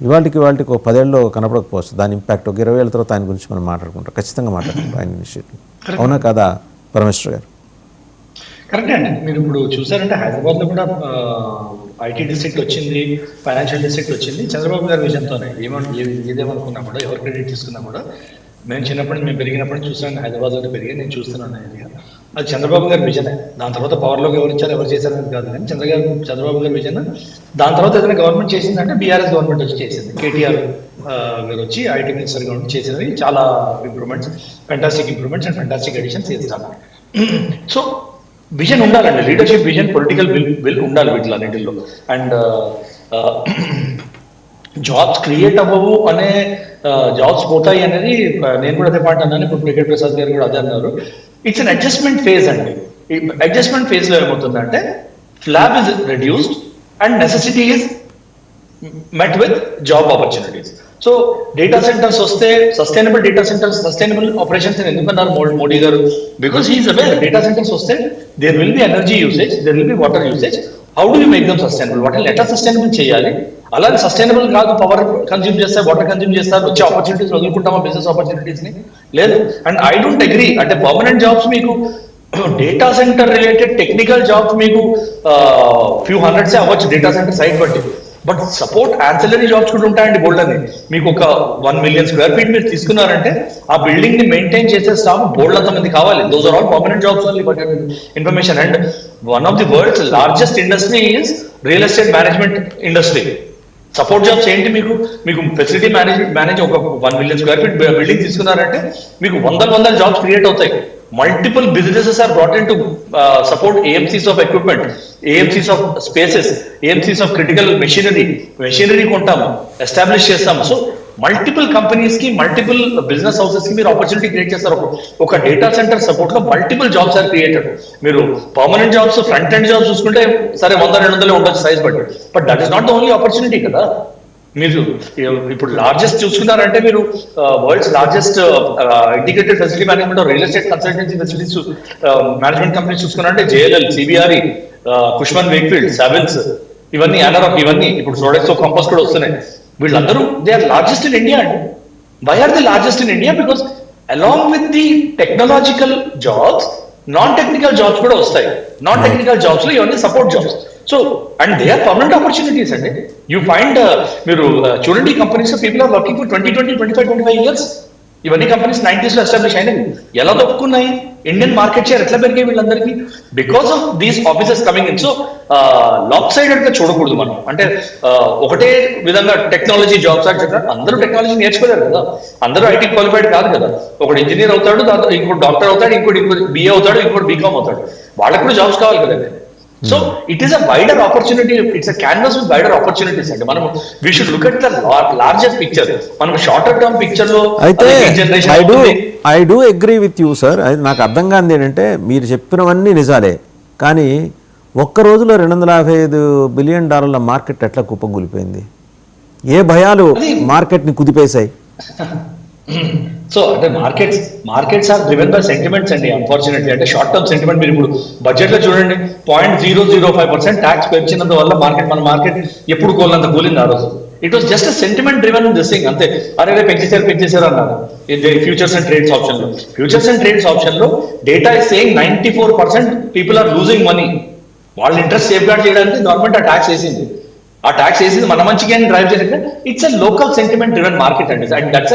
ఇవాళకి ఒక 10 ఏళ్ళలో కనపడకపోవచ్చు దాని ఇంపాక్ట్. ఒక 20 ఏళ్ళ తర్వాత ఆయన గురించి మనం మాట్లాడుకుంటాం, ఖచ్చితంగా మాట్లాడుకుంటాం ఆయన ఇనిషియేటివ్. అవునా కదా పరమేశ్వర్ గారు? కరెక్టే అండి. మీరు ఇప్పుడు చూసారంటే హైదరాబాద్ లో కూడా ఐటీ డిస్ట్రిక్ట్ వచ్చింది, ఫైనాన్షియల్ డిస్ట్రిక్ట్ వచ్చింది చంద్రబాబు గారి విజన్తోనే. ఏదేమనుకున్నా కూడా, ఎవరు క్రెడిట్ తీసుకున్నా కూడా, మేము పెరిగినప్పుడు చూసాను హైదరాబాద్ లో పెరిగి నేను చూస్తున్నాను ఏరియా. అది చంద్రబాబు గారి విజనే. దాని తర్వాత పవర్లోకి ఎవరు ఇచ్చారు ఎవరు చేశారని కాదు, కానీ చంద్రబాబు గారి విజన్. దాని తర్వాత ఏదైనా గవర్నమెంట్ చేసిందంటే బీఆర్ఎస్ గవర్నమెంట్ వచ్చి చేసింది. కేటీఆర్ గారు వచ్చి ఐటీ మినిస్టర్ గవర్నమెంట్ చేసినవి చాలా improvements, fantastic improvements and fantastic additions చేస్తాను. సో విజన్ ఉండాలండి, లీడర్షిప్ విజన్, పొలిటికల్ విల్ ఉండాలి వీటిలన్నింటిలో. అండ్ జాబ్స్ క్రియేట్ అవ్వవు అనే, జాబ్స్ పోతాయి అనేది నేను కూడా అదే మాట అన్నాను. ఇప్పుడు వెంకట ప్రసాద్ గారు కూడా అదే అన్నారు. ఇట్స్ అన్ అడ్జస్ట్మెంట్ ఫేజ్ అండి. అడ్జస్ట్మెంట్ ఫేజ్ లో ఏమవుతుందంటే flab is reduced and necessity is met with job opportunities. So data centres వస్తే sustainable data centres, sustainable operations అని ఎందుకన్నారు Modi garu? Because he's aware data centres వస్తే there will be energy usage, there will be water usage. How do you make them sustainable? వాటిని ఎట్లా సస్టైనబుల్ చేయాలి? అలాగే సస్టైనబుల్ కాదు, పవర్ కన్జ్యూమ్ చేస్తే, వాటర్ కన్జ్యూమ్ చేస్తారు, వచ్చే ఆపర్చునిటీస్ వదులుకుంటామా బిజినెస్ ఆపర్చునిటీస్ ని? లేదు. అండ్ ఐ డోంట్ అగ్రీ అంటే పర్మనెంట్ జాబ్స్ మీకు data centre related technical jobs మీకు ఫ్యూ హండ్రెడ్సే అవ్వచ్చు డేటా సెంటర్ సైట్ బట్టి. బట్ సపోర్ట్ యాన్సిలరీ జాబ్స్ కూడా ఉంటాయండి బోల్డ్ అని. మీకు ఒక 1 million square feet మీరు తీసుకున్నారంటే ఆ బిల్డింగ్ ని మెయింటైన్ చేసే స్టాఫ్ బోల్డ్ అంత మంది కావాలి. Those are all permanent jobs only for information. And one of the world's largest industry is real estate management industry. Support jobs ఏంటి? మీకు ఫెసిలిటీ మేనేజ్ ఒక 1 million square feet బిల్డింగ్ తీసుకున్నారంటే మీకు వందల జాబ్స్ క్రియేట్ అవుతాయి. Multiple businesses are brought in to support AMCs of equipment, AMCs of spaces, AMCs of critical machinery కొంటాము, ఎస్టాబ్లిష్ చేస్తాము. సో మల్టిపుల్ కంపెనీస్ కి, మల్టిపుల్ బిజినెస్ హౌసెస్ కి మీరు ఆపర్చునిటీ క్రియేట్ చేస్తారు. ఒక డేటా సెంటర్ సపోర్ట్ లో మల్టిపుల్ జాబ్స్ ఆర్ క్రియేటెడ్. మీరు permanent jobs, front end jobs చూసుకుంటే సరే 100-200 ఉండొచ్చు సైజ్ బట్టి, but that is not the only opportunity కదా. మీరు ఇప్పుడు లార్జెస్ట్ చూసుకున్నారంటే మీరు world's largest integrated facility management real estate consultancy facilities management companies చూసుకున్నారంటే JLL, CBRE, కుష్మన్ వేక్ఫీల్డ్, సావిల్స్, ఇవన్నీ యానరాక్, ఇవన్నీ ఇప్పుడు సోడెక్సో, కంపస్ కూడా వస్తున్నాయి. వీళ్ళందరూ they are largest in India అండి. Why are the largest in India? Because along with the technological jobs non technical jobs కూడా వస్తాయి. నాన్ టెక్నికల్ జాబ్స్ లో ఇవన్నీ support jobs. So and they are permanent opportunities అండి. యూ ఫైండ్ మీరు చూడండి companies people are working for 20, 25 years. ఇవన్నీ కంపెనీస్ 90s లో ఎస్టాబ్లిష్ అయినవి. ఎలా తప్పుకున్నాయి? ఇండియన్ మార్కెట్ షేర్ ఎట్లా పెరిగాయి వీళ్ళందరికీ? Because of these offices coming in. So lopsided గా చూడకూడదు మనం. అంటే ఒకటే విధంగా టెక్నాలజీ జాబ్స్ అంటే అందరూ టెక్నాలజీ నేర్చుకోలేరు కదా, అందరూ ఐటీ క్వాలిఫైడ్ కాదు కదా. ఒకటి ఇంజనీర్ అవుతాడు, దాంతో ఇంకోటి డాక్టర్ అవుతాడు, ఇంకోటి BA అవుతాడు, ఇంకోటి BCom అవుతాడు. వాళ్ళకు కూడా జాబ్స్ కావాలి కదండి. So it is a wider opportunity, it's a canvas with wider opportunities అండి. మనం we should look at the larger picture. మనం షార్టర్ టర్మ్ పిక్చర్ లో అయితే I do agree with you sir. నాకు అర్థం కానిది ఏంటంటే మీరు చెప్పినవన్నీ నిజాలే, కానీ ఒక్క రోజులో $255 బిలియన్ మార్కెట్ ఎట్లా కుప్పగూలిపోయింది? ఏ భయాలు మార్కెట్ని కుదిపేశాయి? సో అంటే markets are driven by sentiments అండి. అన్ఫార్చునేట్లీ అంటే షార్ట్ టర్మ్ సెంటిమెంట్. మీరు ఇప్పుడు బడ్జెట్ లో చూడండి 0.005% ట్యాక్స్ పెంచినందు వల్ల మన మార్కెట్ ఎప్పుడు కోలినంత కూలింది ఆ రోజు. It was just sentiment driven this thing అంతే. అరే పెంచేశారు అన్నారు. ఫ్యూచర్స్ అండ్ ట్రేడ్స్ ఆప్షన్ లో data is saying 94% people are losing money. వాళ్ళ ఇంట్రెస్ట్ సేఫ్ గార్డ్ చేయడానికి గవర్నమెంట్ ఆ ట్యాక్స్ వేసింది. ఆ ట్యాక్స్ వేసింది మన మంచిగా డ్రైవ్ చేయడానికి. It's a local sentiment driven market అండి. అండ్ దట్స్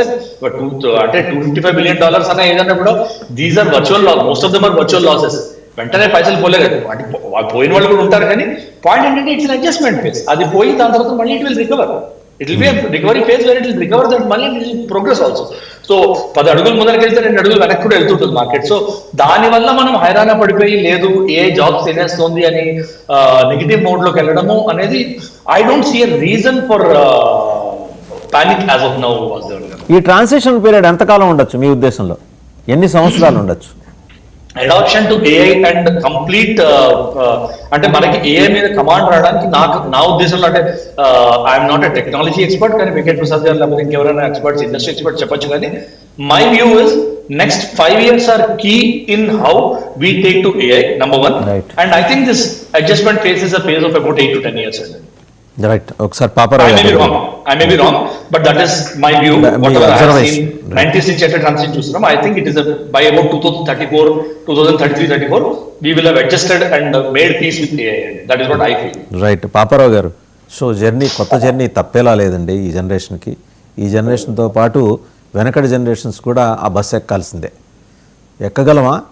అంటే $255 బిలియన్ అన్న ఏదన్నా కూడా these are virtual loss. Most of them are virtual losses. వెంటనే పైసలు పోలేదు, అంటే పోయిన వాళ్ళు కూడా ఉంటారు. కానీ పాయింట్ ఏంటంటే ఇట్స్ అడ్జస్ట్మెంట్ ఫేజ్. అది పోయి దాని తర్వాత మళ్ళీ it will recover. It will be recovery phase where it will recover that మళ్ళీ ప్రోగ్రెస్ ఆల్సో. సో 10 అడుగులు ముందరికి వెళ్తే 2 అడుగులు వెనక్కి కూడా వెళ్తుంటుంది మార్కెట్. సో దానివల్ల మనం హైరాణ పడిపోయి లేదు ఏ జాబ్స్ తినేస్తుంది అని నెగిటివ్ మోడ్ లోకి వెళ్ళడము అనేది I don't see a reason for panic as of now. ఈ ట్రాన్సిషన్ పీరియడ్ ఎంతకాలం ఉండొచ్చు మీ ఉద్దేశంలో? ఎన్ని సంవత్సరాలు ఉండొచ్చు? Adoption to AI and complete అంటే మనకి ఏఐ మీద కమాండ్ రావడానికి నా ఉద్దేశంలో అంటే I'm not a technology expert, కానీ వెంకట్ ప్రసాద్ గారు లేకపోతే ఇంకెవరైనా ఎక్స్పర్ట్స్, ఇండస్ట్రీ ఎక్స్పర్ట్ చెప్పొచ్చు. కానీ my view is next 5 years are key in how we take to AI, number 1. Right. And I think this adjustment phase is a phase of about 8 to 10 years. Right, ఒకసారి పాపారావు I may be గారు. wrong. I may be wrong, but that is my view. Me Whatever I have observation. seen, 90s నుంచి ఎట్లా ట్రాన్సిషన్ చూస్తున్నాం, I think it is by about 2034, 2033, 34, we will have adjusted and made peace with AI. That is what I feel. Right, Paparao గారు. సో జర్నీ, కొత్త జర్నీ తప్పేలా లేదండి ఈ జనరేషన్కి. ఈ జనరేషన్తో పాటు వెనకటి జనరేషన్స్ కూడా ఆ బస్సు ఎక్కాల్సిందే. ఎక్కగలమా?